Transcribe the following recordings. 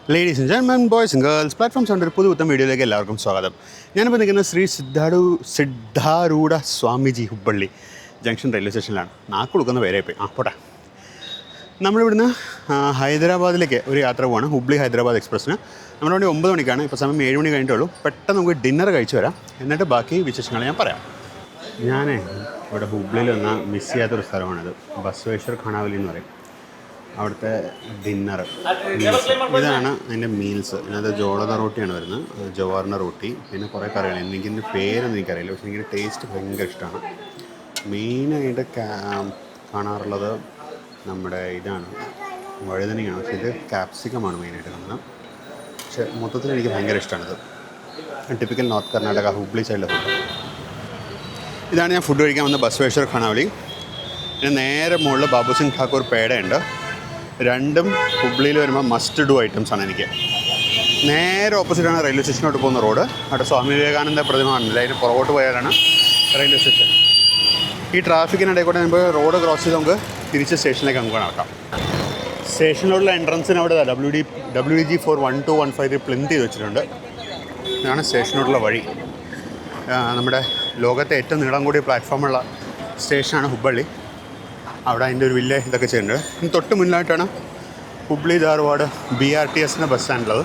Ladies and gentlemen, boys and girls, Platform Sound ഒരു പുതുപുത്തൻ വീഡിയോയിലേക്ക് എല്ലാവർക്കും സ്വാഗതം. ഞാനിപ്പോൾ നിൽക്കുന്ന ശ്രീ സിദ്ധാരൂഢ സ്വാമിജി ഹുബ്ബള്ളി ജംഗ്ഷൻ റെയിൽവേ സ്റ്റേഷനിലാണ്. നാക്ക് കൊടുക്കുന്ന പേരെ പോയി പോട്ടെ. നമ്മളിവിടുന്ന് ഹൈദരാബാദിലേക്ക് ഒരു യാത്ര പോവാണ്. ഹുബ്ലി ഹൈദരാബാദ് എക്സ്പ്രസ്സിന്. നമ്മുടെ വണ്ടി 9 മണിക്കാണ്. ഇപ്പോൾ സമയം 7 മണി കഴിഞ്ഞിട്ടുള്ളൂ. പെട്ടെന്ന് നമുക്ക് ഡിന്നർ കഴിച്ച് വരാം. എന്നിട്ട് ബാക്കി വിശേഷങ്ങൾ ഞാൻ പറയാം. ഞാനേ ഇവിടെ ഹുബ്ലിയിൽ വന്ന മിസ് ചെയ്യാത്തൊരു സ്ഥലമാണിത്. ബസവേശ്വർ ഖാനാവലി എന്ന് പറയും. അവിടുത്തെ ഡിന്നർ ഇതാണ് അതിൻ്റെ മീൽസ്. ഇതിനകത്ത് ജോളത റോട്ടിയാണ് വരുന്നത്, ജവാറിന റോട്ടി, പിന്നെ കുറേ കറികൾ. എനിക്കിൻ്റെ പേരൊന്നും എനിക്കറിയില്ല, പക്ഷേ എനിക്ക് ടേസ്റ്റ് ഭയങ്കര ഇഷ്ടമാണ്. മെയിനായിട്ട് കാണാറുള്ളത് നമ്മുടെ ഇതാണ് വഴുതനയാണ്, പക്ഷേ ഇത് ക്യാപ്സിക്കമാണ് മെയിനായിട്ട് കാണുന്നത്. പക്ഷേ മൊത്തത്തിൽ എനിക്ക് ഭയങ്കര ഇഷ്ടമാണിത്. ടിപ്പിക്കൽ നോർത്ത് കർണാടക ഹുബ്ലി സൈഡിലെ ഫുഡ്. ഇതാണ് ഞാൻ ഫുഡ് കഴിക്കാൻ വന്ന ബസവേശ്വർ ഖാനാവലി. പിന്നെ നേരെ മുകളിൽ ബാബു സിംഗ് ഠാക്കൂർ പേടയുണ്ട്. രണ്ടും ഹുബ്ലിയിൽ വരുമ്പോൾ മസ്റ്റ് ഡു ഐറ്റംസാണ് എനിക്ക്. നേരെ ഓപ്പോസിറ്റാണ് റെയിൽവേ സ്റ്റേഷനോട്ട് പോകുന്ന റോഡ്. അവിടെ സ്വാമി വിവേകാനന്ദ പ്രതിമ കാണില്ല, അതിന് പുറകോട്ട് പോയാലാണ് റെയിൽവേ സ്റ്റേഷൻ. ഈ ട്രാഫിക്കിനിടയിൽ കൂടെ നമുക്ക് റോഡ് ക്രോസ് ചെയ്ത് നമുക്ക് തിരിച്ച് സ്റ്റേഷനിലേക്ക് നമുക്ക് നടക്കാം. സ്റ്റേഷനിലുള്ള എൻട്രൻസിന് അവിടെ WDG 41215 പ്ലിന്റ് ചെയ്ത് വെച്ചിട്ടുണ്ട്. ഇതാണ് സ്റ്റേഷനോട്ടുള്ള വഴി. നമ്മുടെ ലോകത്തെ ഏറ്റവും നീളം കൂടിയ പ്ലാറ്റ്ഫോമുള്ള സ്റ്റേഷനാണ് ഹുബ്ബള്ളി. അവിടെ അതിൻ്റെ ഒരു വലിയ ഇതൊക്കെ ചെയ്യുന്നുണ്ട്. തൊട്ട് മുന്നിലായിട്ടാണ് ഹുബ്ലി ധാർവാഡ് BRTS ബസ് സ്റ്റാൻഡുള്ളത്.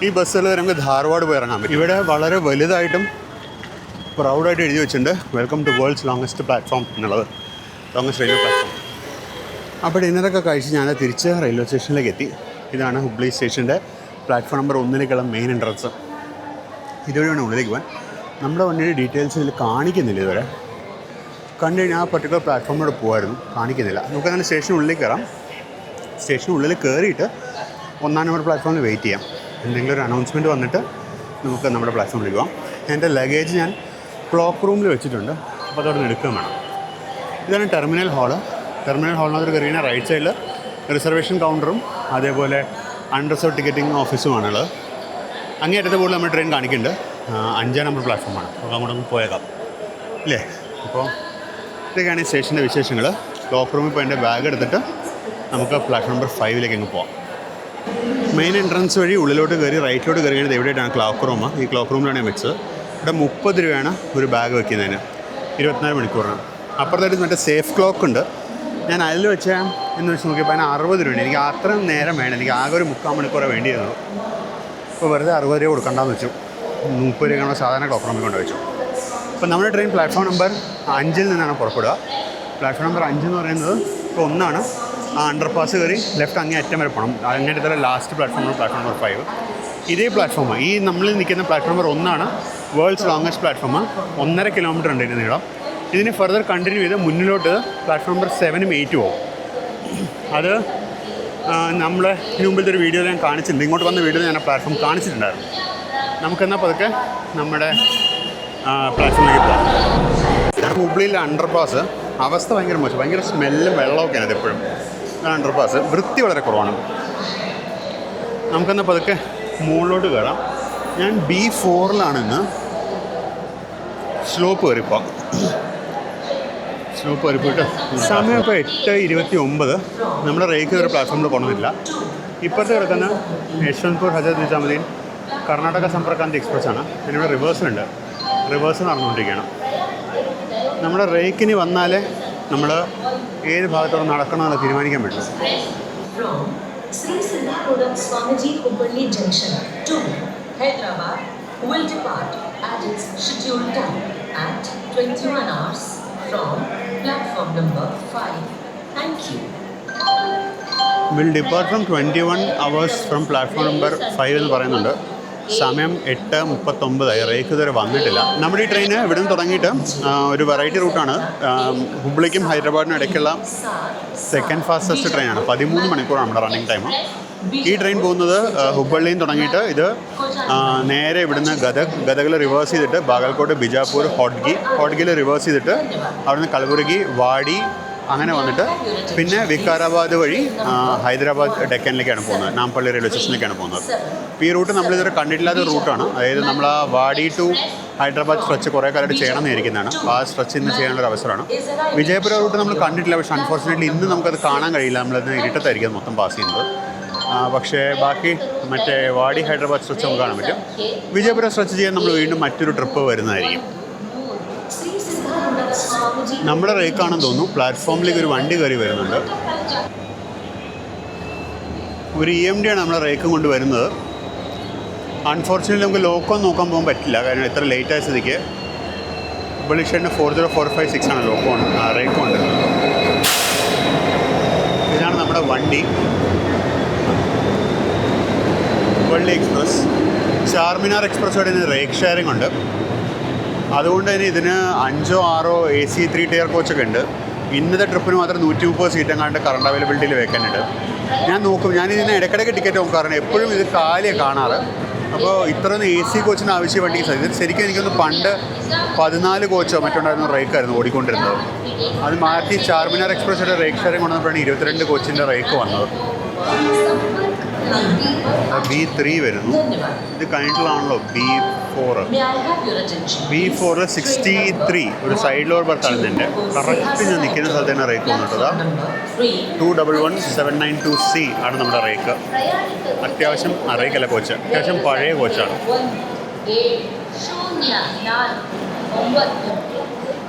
ഈ ബസ്സുകൾ നമുക്ക് ധാർവാഡ് പോയി ഇറങ്ങാൻ പറ്റും. ഇവിടെ വളരെ വലുതായിട്ടും പ്രൗഡായിട്ട് എഴുതി വെച്ചിട്ടുണ്ട്, welcome to world's longest platform എന്നുള്ളത്, ലോങ്ങസ്റ്റ് റെയിൽവേ പ്ലാറ്റ്ഫോം. അപ്പോൾ ഡിന്നറൊക്കെ കഴിച്ച് ഞാൻ തിരിച്ച് റെയിൽവേ സ്റ്റേഷനിലേക്ക് എത്തി. ഇതാണ് ഹുബ്ലി സ്റ്റേഷൻ്റെ പ്ലാറ്റ്ഫോം നമ്പർ 1 മെയിൻ എൻട്രൻസ്. ഇതുവഴിയാണ് ഉള്ളിലേക്ക് പോകാൻ. നമ്മുടെ വണ്ടിയുടെ ഡീറ്റെയിൽസ് ഇതിൽ കാണിക്കുന്നില്ല. ഇതുവരെ കണ്ടു കഴിഞ്ഞാൽ ആ പർട്ടിക്കുലർ പ്ലാറ്റ്ഫോമിലൂടെ പോകുമായിരുന്നു, കാണിക്കുന്നില്ല. നമുക്ക് അങ്ങനെ സ്റ്റേഷനുള്ളിലേക്ക് കയറാം. സ്റ്റേഷനുള്ളിൽ കയറിയിട്ട് 1 നമ്പർ പ്ലാറ്റ്ഫോമിൽ വെയിറ്റ് ചെയ്യാം. എന്തെങ്കിലും ഒരു അനൗൺസ്മെൻറ്റ് വന്നിട്ട് നമുക്ക് നമ്മുടെ പ്ലാറ്റ്ഫോമിലേക്ക് പോകാം. എൻ്റെ ലഗേജ് ഞാൻ ക്ലോക്ക് റൂമിൽ വെച്ചിട്ടുണ്ട്, അപ്പോൾ അതോടെ എടുക്കുകയും വേണം. ഇതാണ് ടെർമിനൽ ഹാള്. ടെർമിനൽ ഹാളിനകത്ത് കയറിയ റൈറ്റ് സൈഡിൽ റിസർവേഷൻ കൗണ്ടറും അതേപോലെ അൺറിസർവ് ടിക്കറ്റിംഗ് ഓഫീസുമാണുള്ളത്. അങ്ങേയറ്റത്തെ കൂടുതൽ നമ്മൾ ട്രെയിൻ കാണിക്കുന്നുണ്ട്. 5 നമ്പർ പ്ലാറ്റ്ഫോമാണ്. അപ്പോൾ അങ്ങോട്ടൊന്ന് പോയേക്കാം ഇല്ലേ. അപ്പോൾ ഇതൊക്കെയാണ് ഈ സ്റ്റേഷൻ്റെ വിശേഷങ്ങൾ. ക്ലോക്ക് റൂമിൽ പോയി എൻ്റെ ബാഗ് എടുത്തിട്ട് നമുക്ക് പ്ലാറ്റ്ഫോം നമ്പർ 5 അങ്ങ് പോകാം. മെയിൻ എൻട്രൻസ് വഴി ഉള്ളിലോട്ട് കയറി റൈറ്റിലോട്ട് കയറി കഴിഞ്ഞാൽ എവിടെയായിട്ടാണ് ക്ലോക്ക് റൂം. ഈ ക്ലോക്ക് റൂമിലാണ് ഞാൻ വെച്ചത്. ഇവിടെ 30 രൂപയാണ് ഒരു ബാഗ് വയ്ക്കുന്നതിന്, 24 മണിക്കൂറിന്. അപ്പുറത്തായിട്ട് മറ്റേ സേഫ് ക്ലോക്ക് ഉണ്ട്. ഞാൻ അതിൽ വെച്ചാൽ എന്ന് വെച്ച് നോക്കിയപ്പോൾ അതിന് 60 രൂപയാണ്. എനിക്ക് അത്രയും നേരം വേണം, എനിക്ക് ആകെ ഒരു 3/4 മണിക്കൂറേ വേണ്ടിയിരുന്നുള്ളൂ. അപ്പോൾ വെറുതെ 60 രൂപ കൊടുക്കണ്ടെന്ന് വെച്ചു. 30 രൂപ സാധാരണ ക്ലോക്ക് റൂമിൽ കൊണ്ട് വെച്ചു. അപ്പോൾ നമ്മുടെ ട്രെയിൻ പ്ലാറ്റ്ഫോം നമ്പർ 5 നിന്നാണ് പുറപ്പെടുക. പ്ലാറ്റ്ഫോം നമ്പർ 5 എന്ന് പറയുന്നത് ഇപ്പോൾ 1 ആ അണ്ടർപാസ് കയറി ലെഫ്റ്റ് അങ്ങേ അറ്റം വരെ പോകണം. അങ്ങനത്തെ ലാസ്റ്റ് പ്ലാറ്റ്ഫോമാണ് പ്ലാറ്റ്ഫോം നമ്പർ 5. ഇതേ പ്ലാറ്റ്ഫോം, ഈ നമ്മളിൽ നിൽക്കുന്ന platform number 1 world's longest platform. 1.5 kilometre ഉണ്ട് ഇതിന് നീളം. ഇതിന് ഫർദർ കണ്ടിന്യൂ ചെയ്ത് മുന്നിലോട്ട് പ്ലാറ്റ്ഫോം നമ്പർ 7ഉം 8ഉം പോകും. അത് നമ്മൾ ഇതിന് മുമ്പിലത്തെ ഒരു വീഡിയോയിൽ ഞാൻ കാണിച്ചിട്ടുണ്ട്. ഇങ്ങോട്ട് വന്ന വീഡിയോയിൽ ഞാൻ ആ പ്ലാറ്റ്ഫോം കാണിച്ചിട്ടുണ്ടായിരുന്നു. നമുക്കെന്നാൽ പതുക്കെ നമ്മുടെ പ്ലാറ്റ്ഫോമിലേക്ക് പോകാം. ഹുബ്ലിയിലെ അണ്ടർപാസ് അവസ്ഥ ഭയങ്കര മോശം, ഭയങ്കര സ്മെല്ലും വെള്ളമൊക്കെയാണ് അത് എപ്പോഴും. അണ്ടർപാസ് വൃത്തി വളരെ കുറവാണ്. നമുക്കെന്നാൽ പതുക്കെ മുകളിലോട്ട് കയറാം. ഞാൻ B4 ഇന്ന്. സ്ലോപ്പ് കയറിപ്പോവാം. സ്ലോപ്പ് കയറിപ്പോയിട്ട് സമയം ഇപ്പോൾ 8:29. നമ്മുടെ റേക്ക് ഒരു പ്ലാറ്റ്ഫോമിൽ പോകണമെന്നില്ല. ഇപ്പോഴത്തെ കിടക്കുന്ന യശ്വന്ത്പൂർ ഹജരത് നിജാമുദ്ദീൻ കർണാടക സമ്പർക്രാന്തി എക്സ്പ്രസ്സാണ്. അതിനിവിടെ റിവേഴ്സിലുണ്ട്. റിവേഴ്സ് നടന്നുകൊണ്ടിരിക്കുകയാണ്. നമ്മുടെ റേക്കിന് വന്നാലേ നമ്മൾ ഏത് ഭാഗത്തോടെ നടക്കണമെന്ന് തീരുമാനിക്കാൻ പറ്റും. Sri Siddharooಢ Swamiji Hubballi Junction to Hyderabad will depart at its scheduled time at 21 hours from platform number 5. Thank you. Will depart from 21 hours from platform number 5 എന്ന് പറയുന്നുണ്ട്. സമയം 8:39. റേക്ക് ഇതുവരെ വന്നിട്ടില്ല. നമ്മുടെ ഈ ട്രെയിന് ഇവിടെ നിന്ന് തുടങ്ങിയിട്ട് ഒരു വെറൈറ്റി റൂട്ടാണ്. ഹുബ്ലിക്കും ഹൈദരാബാദിനും ഇടയ്ക്കുള്ള സെക്കൻഡ് ഫാസ്റ്റസ്റ്റ് ട്രെയിനാണ്. 13 മണിക്കൂറാണ് നമ്മുടെ റണ്ണിങ് ടൈം. ഈ ട്രെയിൻ പോകുന്നത് ഹുബ്ബള്ളിയിൽ നിന്ന് തുടങ്ങിയിട്ട് ഇത് നേരെ ഇവിടുന്ന് ഗദഗിൽ റിവേഴ്സ് ചെയ്തിട്ട് ബാഗൽകോട്ട്, ബിജാപൂർ, ഹോഡ്ഗിൽ റിവേഴ്സ് ചെയ്തിട്ട് അവിടുന്ന് കലബുർഗി, വാടി അങ്ങനെ വന്നിട്ട് പിന്നെ വികാരാബാദ് വഴി ഹൈദരാബാദ് ഡെക്കനിലേക്കാണ് പോകുന്നത്. നാംപള്ളി റെയിൽവേ സ്റ്റേഷനിലേക്കാണ് പോകുന്നത്. അപ്പോൾ ഈ റൂട്ട് നമ്മളിതുവരെ കണ്ടിട്ടില്ലാത്ത റൂട്ടാണ്. അതായത് നമ്മൾ ആ വാടി ടു ഹൈദരാബാദ് സ്ട്രെച്ച് കുറേ കാലമായിട്ട് ചെയ്യണമെന്ന് ഇരിക്കുന്നതാണ്. അപ്പോൾ ആ സ്ട്രെച്ച് ഇന്ന് ചെയ്യാനുള്ളൊരു അവസരമാണ്. വിജയപുര റൂട്ട് നമ്മൾ കണ്ടിട്ടില്ല, പക്ഷേ അൺഫോർച്ചുനേറ്റ്ലി ഇന്ന് നമുക്കത് കാണാൻ കഴിയില്ല. നമ്മളത് ഇരുട്ടത്തായിരിക്കും മൊത്തം പാസ് ചെയ്യുന്നത്. പക്ഷേ ബാക്കി മറ്റേ വാടി ഹൈദരാബാദ് സ്ട്രെച്ച് നമുക്ക് കാണാൻ പറ്റും. വിജയപുരം സ്ട്രെച്ച് ചെയ്യാൻ നമ്മൾ വീണ്ടും മറ്റൊരു ട്രിപ്പ് വരുന്നതായിരിക്കും. നമ്മുടെ റേക്കാണെന്ന് തോന്നുന്നു. പ്ലാറ്റ്ഫോമിലേക്ക് ഒരു വണ്ടി കയറി വരുന്നുണ്ട്. ഒരു EMD ആണ് നമ്മളെ റേക്കും കൊണ്ട് വരുന്നത്. അൺഫോർച്യുനേറ്റ്ലി നമുക്ക് ലോക്കൊന്നും നോക്കാൻ പോകാൻ പറ്റില്ല, കാരണം എത്ര ലേറ്റ് ആയ സ്ഥിതിക്ക്. ബുള്ളിഷേഡിന് 40456 ആണ് ലോക്കോൺ റേക്കുണ്ട്. ഇതാണ് നമ്മുടെ വണ്ടി, ഹുബ്ബള്ളി എക്സ്പ്രസ്. ചാർമിനാർ എക്സ്പ്രസ്സോടെ ഇതിന് റേക്ക് ഷെയറിംഗ് ഉണ്ട്. അതുകൊണ്ട് തന്നെ ഇതിന് 5 or 6 AC 3 tier കോച്ചൊക്കെ ഉണ്ട്. ഇന്നത്തെ ട്രിപ്പിന് മാത്രം 130 സീറ്റ് എങ്ങാണ്ട് കറണ്ട് അവൈലബിലിറ്റിയിൽ വെക്കാനുണ്ട്. ഞാൻ നോക്കും, ഞാനിതിന് ഇടയ്ക്കിടയ്ക്ക് ടിക്കറ്റ് നോക്കാറുണ്ട്. എപ്പോഴും ഇത് കാലിയാണ് കാണാറ്. അപ്പോൾ ഇത്രയൊന്നും AC കോച്ചിന് ആവശ്യം വണ്ടി ഇത് ശരിക്കും എനിക്കൊന്ന് പണ്ട് 14 കോച്ചോ മറ്റുണ്ടായിരുന്ന റേക്കായിരുന്നു ഓടിക്കൊണ്ടിരുന്നത്. അത് മാറ്റി ചാർമിനാർ എക്സ്പ്രസ്സിൻ്റെ റേക്ക് ഷെയറിംഗ് കൊണ്ടുവന്നപ്പോഴാണ് 22 കോച്ചിൻ്റെ റേക്ക് വന്നത്. B3 വരുന്നു. ഇത് കഴിഞ്ഞിട്ടുള്ളതാണല്ലോ B4. B4 63 ഒരു സൈഡ് ലോർ ബർത്താണ് ഇതിൻ്റെ. കറക്റ്റ് ഞാൻ നിൽക്കുന്ന സ്ഥലത്ത് തന്നെ റേക്ക് വന്നിട്ടതാ. 211792C ആണ് നമ്മുടെ റേക്ക്. അത്യാവശ്യം റേക്കല്ല കോച്ച്, അത്യാവശ്യം പഴയ കോച്ചാണ്.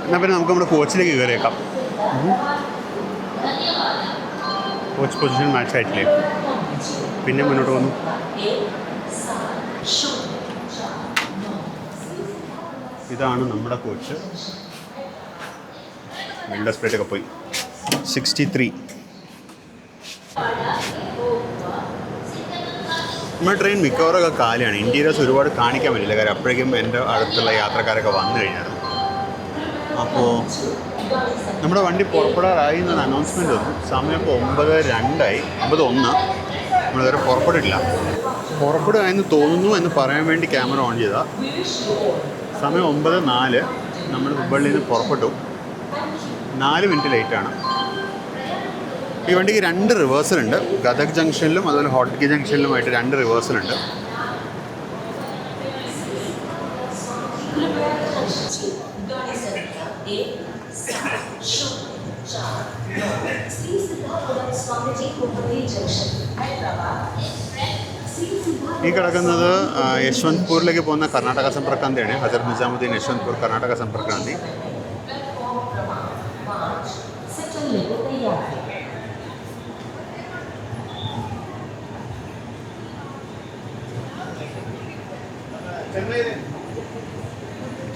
എന്നാൽ പിന്നെ നമുക്ക് നമ്മുടെ കോച്ചിലേക്ക് കയറിയേക്കാം. കോച്ച് പൊസിഷൻ മാച്ച് ആയിട്ടില്ലേ? പിന്നെ മുന്നോട്ട് വന്നു. ഇതാണ് നമ്മുടെ കോച്ച്. വിൻഡോ സ്പ്ലിറ്റൊക്കെ പോയി. 63. നമ്മുടെ ട്രെയിൻ മിക്കവാറൊക്കെ കാലിയാണ്. ഇൻറ്റീരിയേഴ്സ് ഒരുപാട് കാണിക്കാൻ പറ്റില്ല, കാര്യം അപ്പോഴേക്കും എൻ്റെ അടുത്തുള്ള യാത്രക്കാരൊക്കെ വന്നു കഴിഞ്ഞായിരുന്നു. അപ്പോൾ നമ്മുടെ വണ്ടി പുറപ്പെടാറായി എന്നൊരു അനൗൺസ്മെൻറ്റ് വന്നു. സമയം ഇപ്പോൾ 9:02 9:01. നമ്മളിതുവരെ പുറപ്പെട്ടിട്ടില്ല. പുറപ്പെടുകയെന്ന് തോന്നുന്നു എന്ന് പറയാൻ വേണ്ടി ക്യാമറ ഓൺ ചെയ്താൽ സമയം 9:04. നമ്മൾ ഹുബ്ബള്ളിയിൽ നിന്ന് പുറപ്പെട്ടു. 4 മിനിറ്റ് ലേറ്റാണ്. ഈ വണ്ടിക്ക് 2 റിവേഴ്സലുണ്ട്. ഗദക് ജംഗ്ഷനിലും അതുപോലെ ഹോട്ട്കി ജംഗ്ഷനിലുമായിട്ട് 2 റിവേഴ്സലുണ്ട്. ഈ കിടക്കുന്നത് യശ്വന്ത്പൂരിലേക്ക് പോകുന്ന കർണാടക സമ്പർക്രാന്തിയാണ്. ഹസരത് നിസാമുദ്ദീൻ യശ്വന്ത്പൂർ കർണാടക സമ്പർക്രാന്തി.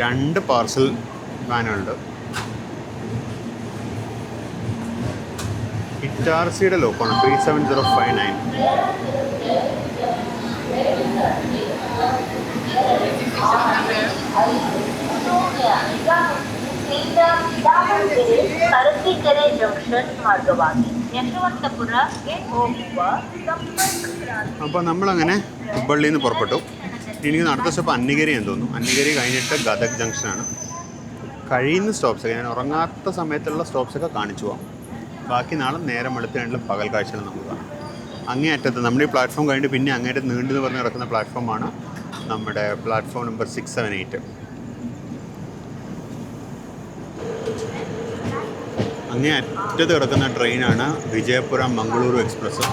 രണ്ട് പാർസൽ വാനുണ്ട്. ഇറ്റാർസിയുടെ ലോക്കാണ് 37059. ಅರಸೀಕೆರೆ ಜಂಕ್ಷನ್ ಮಾರ್ಗವಾಗಿ ಯಶವಂತಪುರಕ್ಕೆ ಹೋಗುವ അപ്പോൾ നമ്മളങ്ങനെ ഹുബ്ബള്ളിയിൽ നിന്ന് പുറപ്പെട്ടു. എനിക്ക് അടുത്ത സ്റ്റോപ്പ് അന്നിഗരി എന്ന് തോന്നുന്നു. അന്നിഗരി കഴിഞ്ഞിട്ട് ഗദക് ജംഗ്ഷനാണ്. കഴിയുന്ന സ്റ്റോപ്സൊക്കെ ഞാൻ ഉറങ്ങാത്ത സമയത്തുള്ള സ്റ്റോപ്സൊക്കെ കാണിച്ചു പോകാം. ബാക്കി നാളെ നേരം വെളുത്ത് രണ്ടിലും പകൽ കാഴ്ചകൾ നമുക്ക് കാണാം. അങ്ങേ അറ്റത്ത് നമ്മുടെ ഈ പ്ലാറ്റ്ഫോം കഴിഞ്ഞിട്ട് പിന്നെ അങ്ങേറ്റത്ത് നീണ്ടെന്ന് പറഞ്ഞ് കിടക്കുന്ന പ്ലാറ്റ്ഫോമാണ് നമ്മുടെ പ്ലാറ്റ്ഫോം നമ്പർ 678. അങ്ങേ അറ്റത്ത് കിടക്കുന്ന ട്രെയിനാണ് വിജയപുരം മംഗളൂരു എക്സ്പ്രസ്.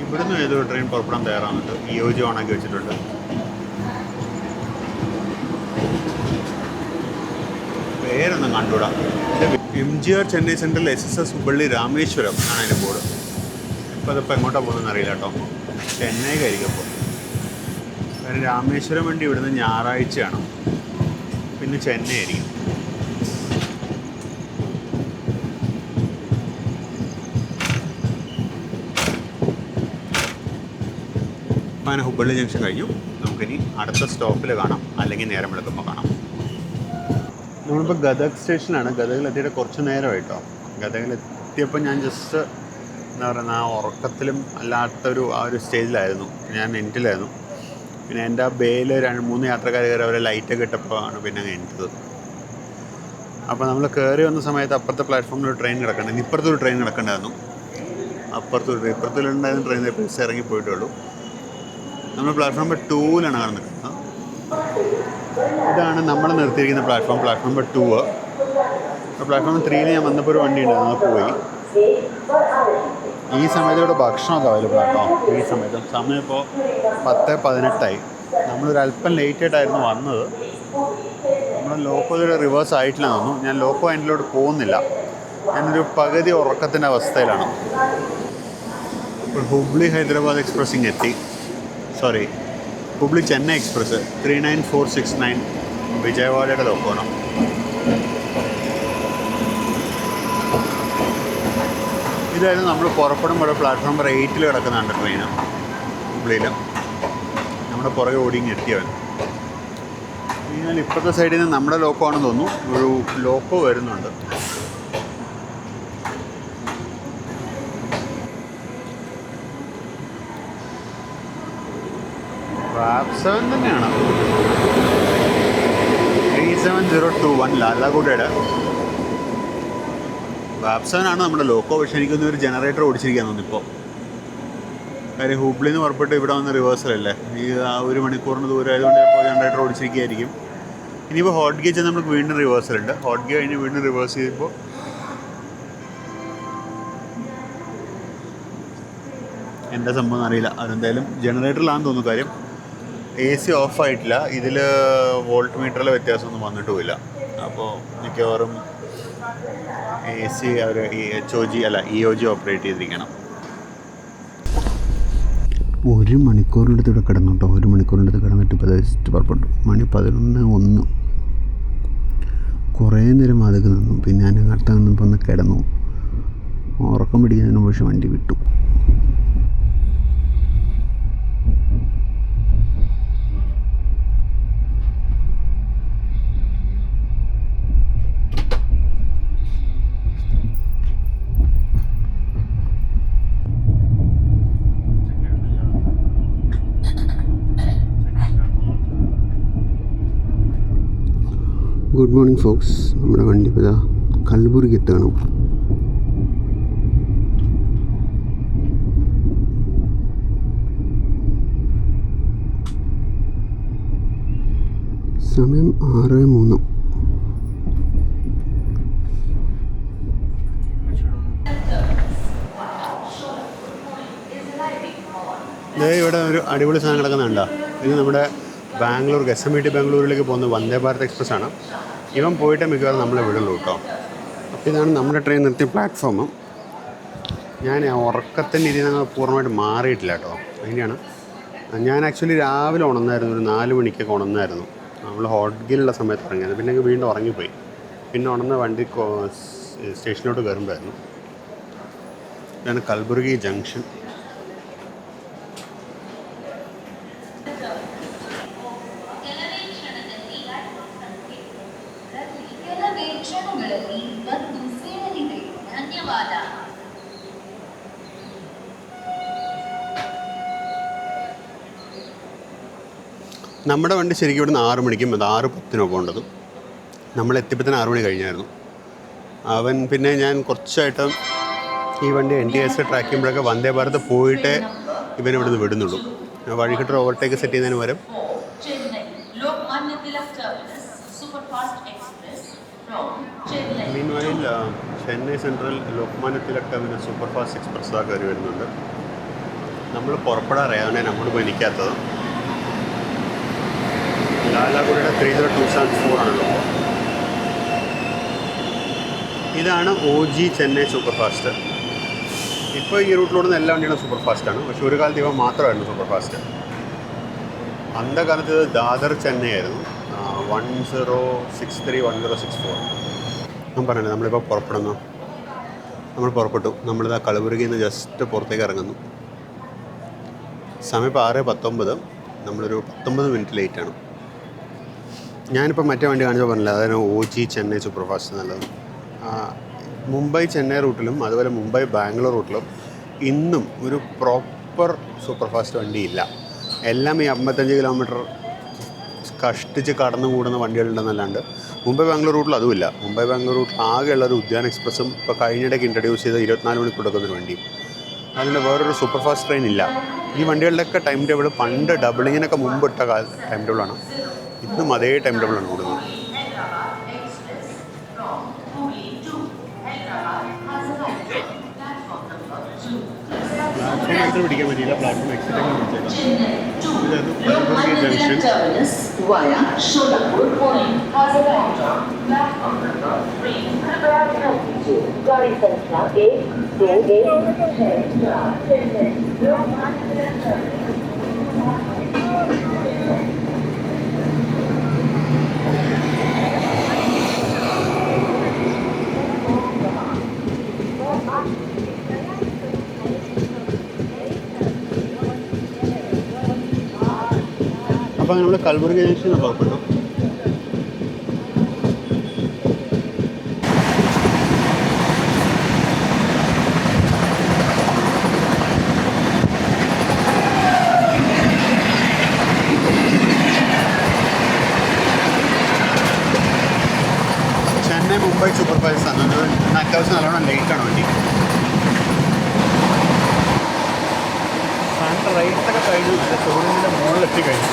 ഇവിടുന്ന് ഏതൊരു ട്രെയിൻ പുറപ്പെടാൻ തയ്യാറാകുന്നുണ്ട്. EOG ഓണാക്കി വെച്ചിട്ടുണ്ട്. പേരൊന്നും കണ്ടുകൂടാ. MGR Chennai central SSS Hubballi Rameswaram ആണ് അതിൻ്റെ ബോർഡ്. ഇപ്പോൾ അതിപ്പോൾ എങ്ങോട്ടാണ് പോകുന്നതെന്ന് അറിയില്ല കേട്ടോ. ചെന്നൈക്കായിരിക്കും അപ്പോൾ. കാരണം രാമേശ്വരം വണ്ടി ഇവിടുന്ന് ഞായറാഴ്ചയാണ്, പിന്നെ ചെന്നൈ ആയിരിക്കും. അപ്പോൾ അങ്ങനെ ഹുബ്ബള്ളി ജംഗ്ഷൻ കഴിഞ്ഞു. നമുക്കിനി അടുത്ത സ്റ്റോപ്പിൽ കാണാം, അല്ലെങ്കിൽ നേരം വെളുക്കുമ്പോൾ കാണാം. നമ്മളിപ്പോൾ ഗദക് സ്റ്റേഷനിലാണ്. ഗദകിലെത്തിയിട്ട് കുറച്ച് നേരമായിട്ടോ. ഗദകിലെത്തിയപ്പോൾ ഞാൻ ജസ്റ്റ് എന്താ പറയുക, ആ ഉറക്കത്തിലും അല്ലാത്തൊരു ആ ഒരു സ്റ്റേജിലായിരുന്നു. ഞാൻ എൻറ്റിലായിരുന്നു. പിന്നെ എൻ്റെ ആ ബേയിൽ 2-3 യാത്രക്കാർ കയറി അവരെ ലൈറ്റൊക്കെ ഇട്ടപ്പോഴാണ് പിന്നെ എൻറ്റത്. അപ്പോൾ നമ്മൾ കയറി വന്ന സമയത്ത് അപ്പുറത്തെ പ്ലാറ്റ്ഫോമിൽ ഒരു ട്രെയിൻ കിടക്കണ്ടായിരുന്നു. ഇപ്പുറത്തൊരു ട്രെയിൻ കിടക്കണ്ടായിരുന്നു. ഇപ്പുറത്തുണ്ടായിരുന്ന ട്രെയിൻ ഇപ്പോൾ ഇറങ്ങിപ്പോയിട്ടുള്ളൂ. നമ്മൾ പ്ലാറ്റ്ഫോം നമ്പർ 2-ലാണ് കാണുന്നത്. ഇതാണ് നമ്മൾ നിർത്തിയിരിക്കുന്ന പ്ലാറ്റ്ഫോം നമ്പർ 2. അപ്പോൾ പ്ലാറ്റ്ഫോം 3 ഞാൻ വന്നപ്പോൾ ഒരു വണ്ടി ഉണ്ടായിരുന്നു, അത് പോയി. ഈ സമയത്ത് ഇവിടെ ഭക്ഷണമൊക്കെ അവൈലബിൾ ആട്ടോ. ഈ സമയത്ത് സമയം ഇപ്പോൾ 10:18 നമ്മളൊരു അല്പം ലേറ്റായിട്ടായിരുന്നു വന്നത്. നമ്മൾ ലോക്കോയുടെ റിവേഴ്സ് ആയിട്ടില്ല തോന്നുന്നു. ഞാൻ ലോക്കോ എൻഡിലോട്ട് പോകുന്നില്ല, ഞാനൊരു പകുതി ഉറക്കത്തിൻ്റെ അവസ്ഥയിലാണ്. ഇപ്പോൾ ഹുബ്ലി ഹൈദരാബാദ് എക്സ്പ്രസ് ഇങ്ങെത്തി. സോറി, ഹുബ്ലി ചെന്നൈ എക്സ്പ്രസ് 39469 വിജയവാഡയുടെ ലോക്കോണം. ഇതായിരുന്നു നമ്മൾ പുറപ്പെടുമ്പോൾ പ്ലാറ്റ്ഫോം നമ്പർ 8 കിടക്കുന്നുണ്ട് ട്രെയിന് ഹുബ്ലിയിൽ. നമ്മുടെ പുറകെ ഓടിങ്ങി എത്തിയവൻ. എന്നാൽ ഇപ്പോഴത്തെ സൈഡിൽ നിന്ന് നമ്മുടെ ലോക്കോ ആണെന്ന് തോന്നുന്നു, ഒരു ലോക്കോ വരുന്നുണ്ട്. വാപ് 7 തന്നെയാണ്, 37021 ലാലാഗുഡയുടെ വാപ് 7 ആണ് നമ്മുടെ ലോക്കോ. പക്ഷേ എനിക്കൊന്നും ഒരു ജനറേറ്റർ ഓടിച്ചിരിക്കാൻ തോന്നുന്നു ഇപ്പോൾ. കാര്യം ഹുബ്ലിന്ന് പുറപ്പെട്ട് ഇവിടെ വന്ന് റിവേഴ്സലല്ലേ, ഈ 1 മണിക്കൂറിന് ദൂരം ആയതുകൊണ്ട് ഇപ്പോൾ ജനറേറ്റർ ഓടിച്ചിരിക്കുകയായിരിക്കും. ഇനിയിപ്പോൾ ഹോട്ട് ഗേജ് നമുക്ക് വീണ്ടും റിവേഴ്സലുണ്ട്. ഹോട്ട് ഗേ കഴിഞ്ഞ് വീണ്ടും റിവേഴ്സ് ചെയ്യുമ്പോൾ എന്താ സംഭവം അറിയില്ല. അതെന്തായാലും ജനറേറ്ററിലാണെന്ന് തോന്നുന്നു. കാര്യം AC ഓഫായിട്ടില്ല, ഇതിൽ വോൾട്ട് മീറ്ററിലെ വ്യത്യാസമൊന്നും വന്നിട്ടുമില്ല. അപ്പോൾ മിക്കവാറും AC അവർ EOG ഓപ്പറേറ്റ് ചെയ്തിരിക്കണം. 1 മണിക്കൂറിൻ്റെ ഇവിടെ കിടന്നു കേട്ടോ. 1 മണിക്കൂറിൻ്റെ കിടന്നിട്ട് ഇപ്പോൾ ജസ്റ്റ് പുറപ്പെട്ടു. മണി 11:01. കുറേ നേരം വാതിക്ക് നിന്നു. പിന്നെ ഞാൻ അടുത്ത നിന്നപ്പോൾ ഒന്ന് കിടന്നു. ഉറക്കം പിടിക്കുന്നതിന് പക്ഷേ വണ്ടി വിട്ടു. Good morning folks. നമ്മുടെ വണ്ടി ഇപ്പോൾ ഇതാ കൽബുർഗി എത്തുകയാണ്. സമയം 6:03. ഇവിടെ ഒരു അടിപൊളി സാധനം കിടക്കുന്നുണ്ടോ? ഇത് നമ്മുടെ ബാംഗ്ലൂർ SMT ബാംഗ്ലൂരിലേക്ക് പോകുന്ന വന്ദേ ഭാരത് എക്സ്പ്രസ് ആണ്. ഇവൻ പോയിട്ട് മിക്കവാറും നമ്മളെ വിടുള്ളൂ കേട്ടോ. അപ്പോൾ ഇതാണ് നമ്മുടെ ട്രെയിൻ നിർത്തിയ പ്ലാറ്റ്ഫോം. ഞാൻ ഉറക്കത്തിൻ്റെ ഇതിൽ നിന്ന് പൂർണ്ണമായിട്ട് മാറിയിട്ടില്ല കേട്ടോ. അതിൻ്റെയാണ് ഞാൻ ആക്ച്വലി രാവിലെ ഉണർന്നായിരുന്നു, ഒരു 4 മണിക്കൊക്കെ ഉണർന്നായിരുന്നു. നമ്മൾ ഹോട്ട്ഗിലുള്ള സമയത്ത് ഇറങ്ങിയത്. പിന്നെ വീണ്ടും ഉറങ്ങിപ്പോയി. പിന്നെ ഉണർന്ന വണ്ടി സ്റ്റേഷനിലോട്ട് കയറുമ്പോഴായിരുന്നു. ഇതാണ് കൽബുർഗി ജംഗ്ഷൻ. നമ്മുടെ വണ്ടി ശരിക്കും ഇവിടുന്ന് 6 മണിക്കും അത് 6:10 പോകേണ്ടത്. നമ്മൾ എത്തിയപ്പോഴത്തേന് 6 മണി കഴിഞ്ഞായിരുന്നു. അവൻ പിന്നെ ഞാൻ കുറച്ചായിട്ട് ഈ വണ്ടി NTS ട്രാക്ക് ചെയ്യുമ്പോഴൊക്കെ വന്ദേ ഭാരത് പോയിട്ടേ ഇവനെ ഇവിടുന്ന് വിടുന്നുള്ളൂ. വഴികിട്ടൊരു ഓവർടേക്ക് സെറ്റ് ചെയ്യുന്നതിന് പകരം meanwhile Chennai central Lokmanya Tilak terminus super fast express കയറി വരുന്നുണ്ട്. നമ്മൾ പുറപ്പെടാറിയാതെ നമ്മൾ പോയി നിൽക്കാത്തത്. ലാലാഗുഡയുടെ 30274 ആണല്ലോ. ഇതാണ് OG ചെന്നൈ സൂപ്പർ ഫാസ്റ്റ്. ഇപ്പോൾ ഈ റൂട്ടിലോടുന്ന എല്ലാ വണ്ടികളും സൂപ്പർ ഫാസ്റ്റാണ്. പക്ഷേ ഒരു കാലത്ത് ഇവ മാത്രമായിരുന്നു സൂപ്പർ ഫാസ്റ്റ്. അന്ധകാലത്ത് ഇത് ദാദർ ചെന്നൈ ആയിരുന്നു. 1063 1064. ഞാൻ പറഞ്ഞില്ല നമ്മളിപ്പോൾ പുറപ്പെടുന്നു. നമ്മൾ പുറപ്പെട്ടു. നമ്മളിതാ കൽബുർഗിയിൽ നിന്ന് ജസ്റ്റ് പുറത്തേക്ക് ഇറങ്ങുന്നു. സമയം ഇപ്പോൾ 6:19. നമ്മളൊരു 19 മിനിറ്റ് ലേറ്റാണ്. ഞാനിപ്പോൾ മറ്റേ വണ്ടി കാണിച്ചാൽ പറഞ്ഞില്ല, അതായത് OG ചെന്നൈ സൂപ്പർ ഫാസ്റ്റ് എന്നുള്ളത്. മുംബൈ ചെന്നൈ റൂട്ടിലും അതുപോലെ മുംബൈ ബാംഗ്ലൂർ റൂട്ടിലും ഇന്നും ഒരു പ്രോപ്പർ സൂപ്പർ ഫാസ്റ്റ് വണ്ടിയില്ല. എല്ലാം ഈ 55 കിലോമീറ്റർ കഷ്ടിച്ച് കടന്നു കൂടുന്ന വണ്ടികളുണ്ടെന്നല്ലാണ്ട് മുംബൈ ബാംഗ്ലൂർ റൂട്ടിൽ അതുമില്ല. മുംബൈ ബാംഗ്ലൂർ റൂട്ടിൽ ആകെയുള്ളൊരു ഉദ്യാൻ എക്സ്പ്രസ്സും ഇപ്പോൾ കഴിഞ്ഞിടയ്ക്ക് ഇൻട്രൊഡ്യൂസ് ചെയ്ത 24 മണിക്കൂർ കൊടുക്കുന്നൊരു വണ്ടിയും. അതിൻ്റെ വേറൊരു സൂപ്പർ ഫാസ്റ്റ് ട്രെയിൻ ഇല്ല. ഈ വണ്ടികളുടെയൊക്കെ ടൈം ടേബിൾ പണ്ട് ഡബിളിങ്ങിനൊക്കെ മുമ്പ് ഇട്ട ടൈം ടേബിളാണ്. ഇന്നും അതേ ടൈം ടേബിളാണ് കൂടുന്നത്. പ്ലാറ്റ്ഫോം എക്സിറ്റ് പിടിക്കാൻ പറ്റിയില്ല, പ്ലാറ്റ്ഫോം എക്സിറ്റ് അങ്ങ് പിടിച്ചേക്കാം. Chennai to ഇതായിരുന്നു Lokmanya Kalburgi Tilak junction. terminus via Sholapur point. Platform number 3. कृपया ध्यान दीजिए गाड़ी संख्या 1, 2, 1, 6, 4 चेन्नई लोकमान्य तिलक टर्मिनस. അപ്പോൾ നമ്മൾ കൽബുർഗി ജംഗ്ഷനിൽ പുറപ്പെട്ടു. ചെന്നൈ മുംബൈ സൂപ്പർ ഫാസ്റ്റ് ആണ്. അത്യാവശ്യം നല്ലോണം ലേറ്റാണ് വണ്ടി. ഫ്രണ്ട് റൈറ്റൊക്കെ കഴിഞ്ഞു, അതിൻ്റെ ഷോറൂമിൻ്റെ മുകളിലെത്തി കഴിഞ്ഞു.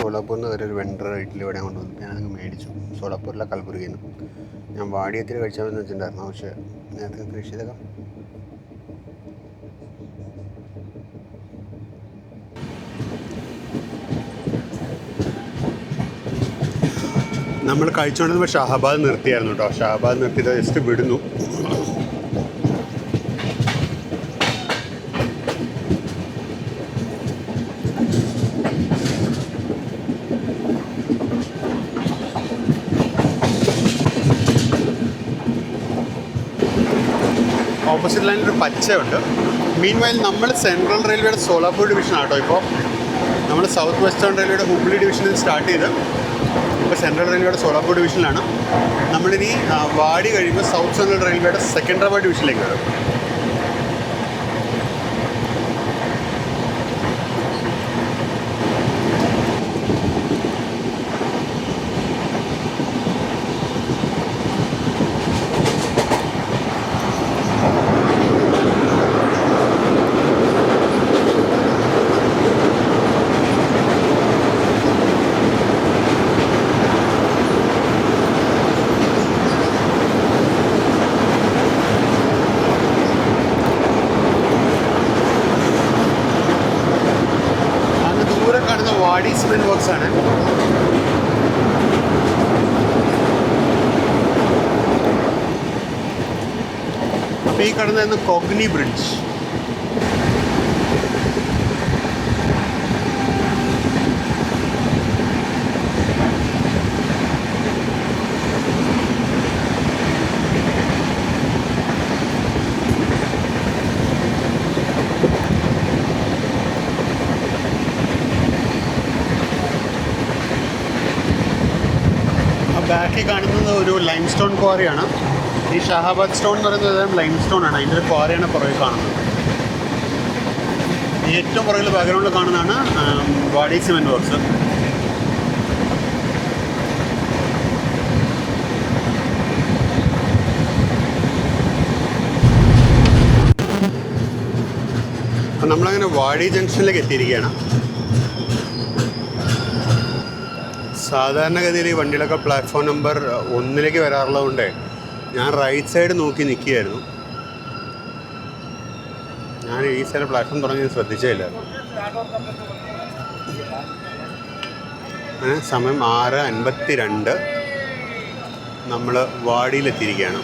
സോളാപ്പൂരിൽ നിന്ന് ഒരു വെണ്ടർ ഇഡ്ഡലി ഇവിടെ കൊണ്ടുവന്നു. ഞാനങ്ങ് മേടിച്ചു. സോളാപ്പൂരിലെ കൽബുർഗിയിൽ നിന്ന്. ഞാൻ വാടിയത്തിൽ കഴിച്ചാൽ വെച്ചിട്ടുണ്ടായിരുന്നു, പക്ഷേ നേരത്തെ കൃഷി ചെയ്തേക്കാം. നമ്മൾ കഴിച്ചുകൊണ്ടിരുന്നപ്പോൾ ഷഹബാദ് നിർത്തിയായിരുന്നു കേട്ടോ. ഷഹബാദ് നിർത്തിയിട്ട് ജസ്റ്റ് വിടുന്നു. ഓപ്പോസിറ്റ് ലൈനിൽ ഒരു പച്ചയുണ്ട്. മീൻ വൈൽ നമ്മൾ സെൻട്രൽ റെയിൽവേയുടെ സോളാപ്പൂർ ഡിവിഷനാണ് കേട്ടോ. ഇപ്പോൾ നമ്മൾ സൗത്ത് വെസ്റ്റേൺ റെയിൽവേയുടെ ഹുബ്ലി ഡിവിഷനിൽ സ്റ്റാർട്ട് ചെയ്ത് ഇപ്പോൾ സെൻട്രൽ റെയിൽവേയുടെ സോളാപ്പൂർ ഡിവിഷനിലാണ്. നമ്മളിനി വാടി കഴിയുമ്പോൾ സൗത്ത് സെൻട്രൽ റെയിൽവേയുടെ സെക്കൻഡറാബാദ് ഡിവിഷനിലേക്ക് വരും. വാടി സിമെൻറ്റ് വർക്ക്സ് ആണ്. അപ്പോൾ ഈ കടന്ന കൊഗ്നി ബ്രിഡ്ജ്. ബാക്കിൽ കാണുന്നത് ഒരു ലൈം സ്റ്റോൺ ക്വാറിയാണ്. ഈ ഷഹാബാദ് സ്റ്റോൺ എന്ന് പറയുന്നത് ലൈം സ്റ്റോൺ ആണ്. അതിൻ്റെ ഒരു ക്വാറിയാണ് പുറകിൽ കാണുന്നത്. ഏറ്റവും പുറകിൽ ബാക്ക്ഗ്രൗണ്ടിൽ കാണുന്നതാണ് വാടി സിമെൻറ്റ് വർക്ക്സ്. അപ്പം നമ്മളങ്ങനെ വാടി ജംഗ്ഷനിലേക്ക് എത്തിയിരിക്കുകയാണ്. സാധാരണഗതിയിൽ ഈ വണ്ടികളൊക്കെ പ്ലാറ്റ്ഫോം നമ്പർ 1 വരാറുള്ളതുകൊണ്ട് ഞാൻ റൈറ്റ് സൈഡ് നോക്കി നിൽക്കുകയായിരുന്നു. ഞാൻ ഈ സൈഡ് പ്ലാറ്റ്ഫോം തുടങ്ങി ശ്രദ്ധിച്ചില്ല. സമയം 6:52. നമ്മൾ വാടിയിലെത്തിയിരിക്കുകയാണ്.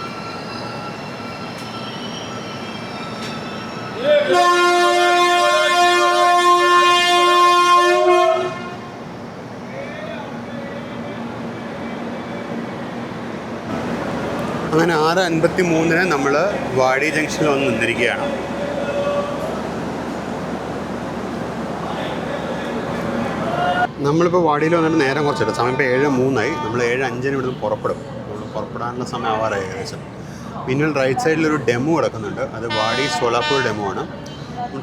അങ്ങനെ 6:53 നമ്മൾ വാടി ജംഗ്ഷനിൽ വന്ന് നിന്നിരിക്കുകയാണ്. നമ്മളിപ്പോൾ വാടിയിൽ വന്നിട്ട് നേരം കുറച്ചിട്ട് സമയം ഇപ്പോൾ 7:03. നമ്മൾ 7:05 ഇവിടുന്ന് പുറപ്പെടും. നമ്മൾ പുറപ്പെടാനുള്ള സമയം ആവാറായി ഏകദേശം. പിന്നിൽ റൈറ്റ് സൈഡിലൊരു ഡെമോ കിടക്കുന്നുണ്ട്. അത് വാടി സോളാപ്പൂർ ഡെമോ ആണ്.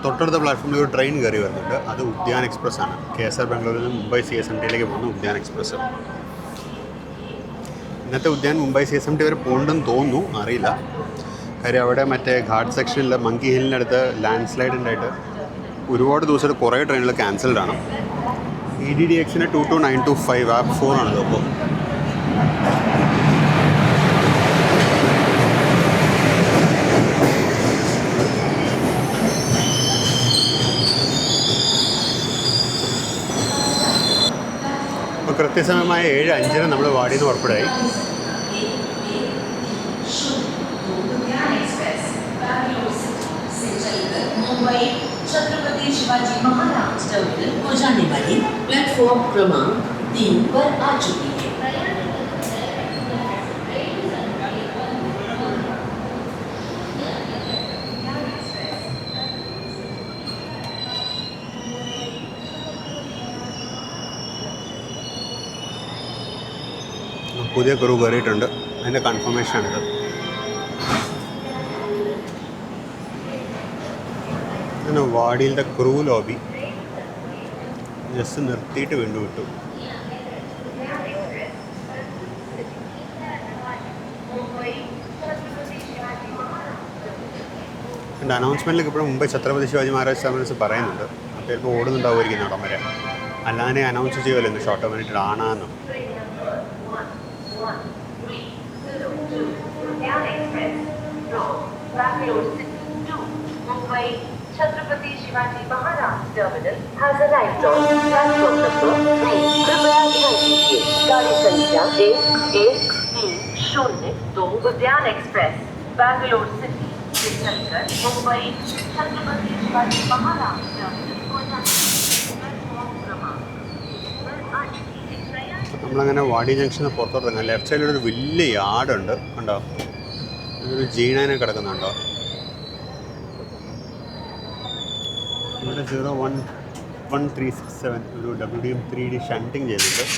തൊട്ടടുത്ത പ്ലാറ്റ്ഫോമിൽ ഒരു ട്രെയിൻ കയറി വരുന്നുണ്ട്. അത് ഉദ്യാൻ എക്സ്പ്രസ് ആണ്. KSR ബാംഗ്ലൂരിൽ നിന്ന് മുംബൈ CSMTയിലേക്ക് പോകുന്ന ഉദ്യാൻ എക്സ്പ്രസ്. ഇന്നത്തെ ഉദ്യാൻ മുംബൈ CSMT വരെ പോകണ്ടെന്ന് തോന്നുന്നു, അറിയില്ല. കാര്യം അവിടെ മറ്റേ ഘാട്ട് സെക്ഷനിൽ മങ്കി ഹില്ലിനടുത്ത് ലാൻഡ് സ്ലൈഡ് ഉണ്ടായിട്ട് ഒരുപാട് ദിവസമായിട്ട് കുറേ ട്രെയിനുകൾ ക്യാൻസൽഡ് ആണ്. EDDXന് 22925 ആപ്പ് 4 ആണല്ലോ അപ്പോൾ. അപ്പോൾ കൃത്യസമയമായ 7:05 നമ്മൾ വാടിയിൽ നിന്ന് പുറപ്പെടുകയായി. मुंबई छत्रपति शिवाजी महाराज टर्मिनल को जाने वाली प्लेटफॉर्म क्रमांक 3 पर आ चुकी है. പുതിയ ക്രൂ കയറിയിട്ടുണ്ട്, അതിൻ്റെ കൺഫർമേഷനാണിത്. അങ്ങനെ വാടിയിലത്തെ ക്രൂ ലോബി ജസ്റ്റ് നിർത്തിയിട്ട് വീണ്ടും വിട്ടു. എൻ്റെ അനൗൺസ്മെൻറ്റിലേക്ക് ഇപ്പോഴും മുമ്പ് ഛത്രപതി ശിവാജി മഹാരാജ് ടെർമിനസ് പറയുന്നുണ്ട്. അപ്പോൾ ചിലപ്പോൾ ഓടുന്നുണ്ടാവുമായിരിക്കും അവിടം വരെ. അല്ലാതെ അനൗൺസ് ചെയ്യുമല്ലോ ഷോർട്ട് മിനിറ്റ് ആണാന്നും. Chhatrapati Shivaji Maharaj terminal has arrived on platform number 3. कृपया ध्यान दीजिए गाड़ी संख्या 1130 उद्यान एक्सप्रेस बैंगलोर सिटी से चलकर मुंबई छत्रपति शिवाजी महाराज टर्मिनल को जाने प्लेटफॉर्म क्रमांक നമ്മളങ്ങനെ വാടി ജംഗ്ഷന് പുറത്തോട്ട് ഇറങ്ങാം. ലെഫ്റ്റ് സൈഡിലൊരു വലിയ യാർഡുണ്ട്, കണ്ടോ? ഒരു ജീനാനെ കിടക്കുന്നുണ്ടോ? ഇവിടെ 01367 ഒരു WDM 3D ഷണ്ടിങ് ചെയ്തിട്ടുണ്ട്.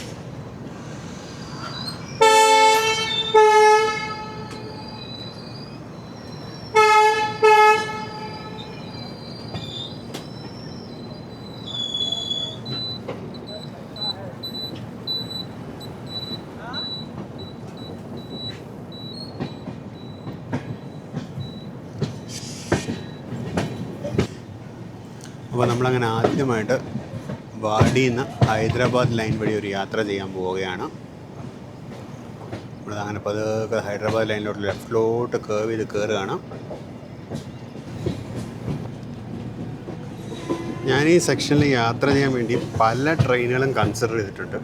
അപ്പോൾ നമ്മളങ്ങനെ ആദ്യമായിട്ട് വാടിയിൽ നിന്ന് ഹൈദരാബാദ് ലൈൻ വഴി ഒരു യാത്ര ചെയ്യാൻ പോവുകയാണ്. നമ്മളങ്ങനെ പതുക്കെ ഹൈദരാബാദ് ലൈനിലോട്ട് ലെഫ്റ്റിലോട്ട് കേർവ് ചെയ്ത് കയറുകയാണ്. ഞാൻ ഈ സെക്ഷനിൽ യാത്ര ചെയ്യാൻ വേണ്ടി പല ട്രെയിനുകളും കൺസിഡർ ചെയ്തിട്ടുണ്ട്.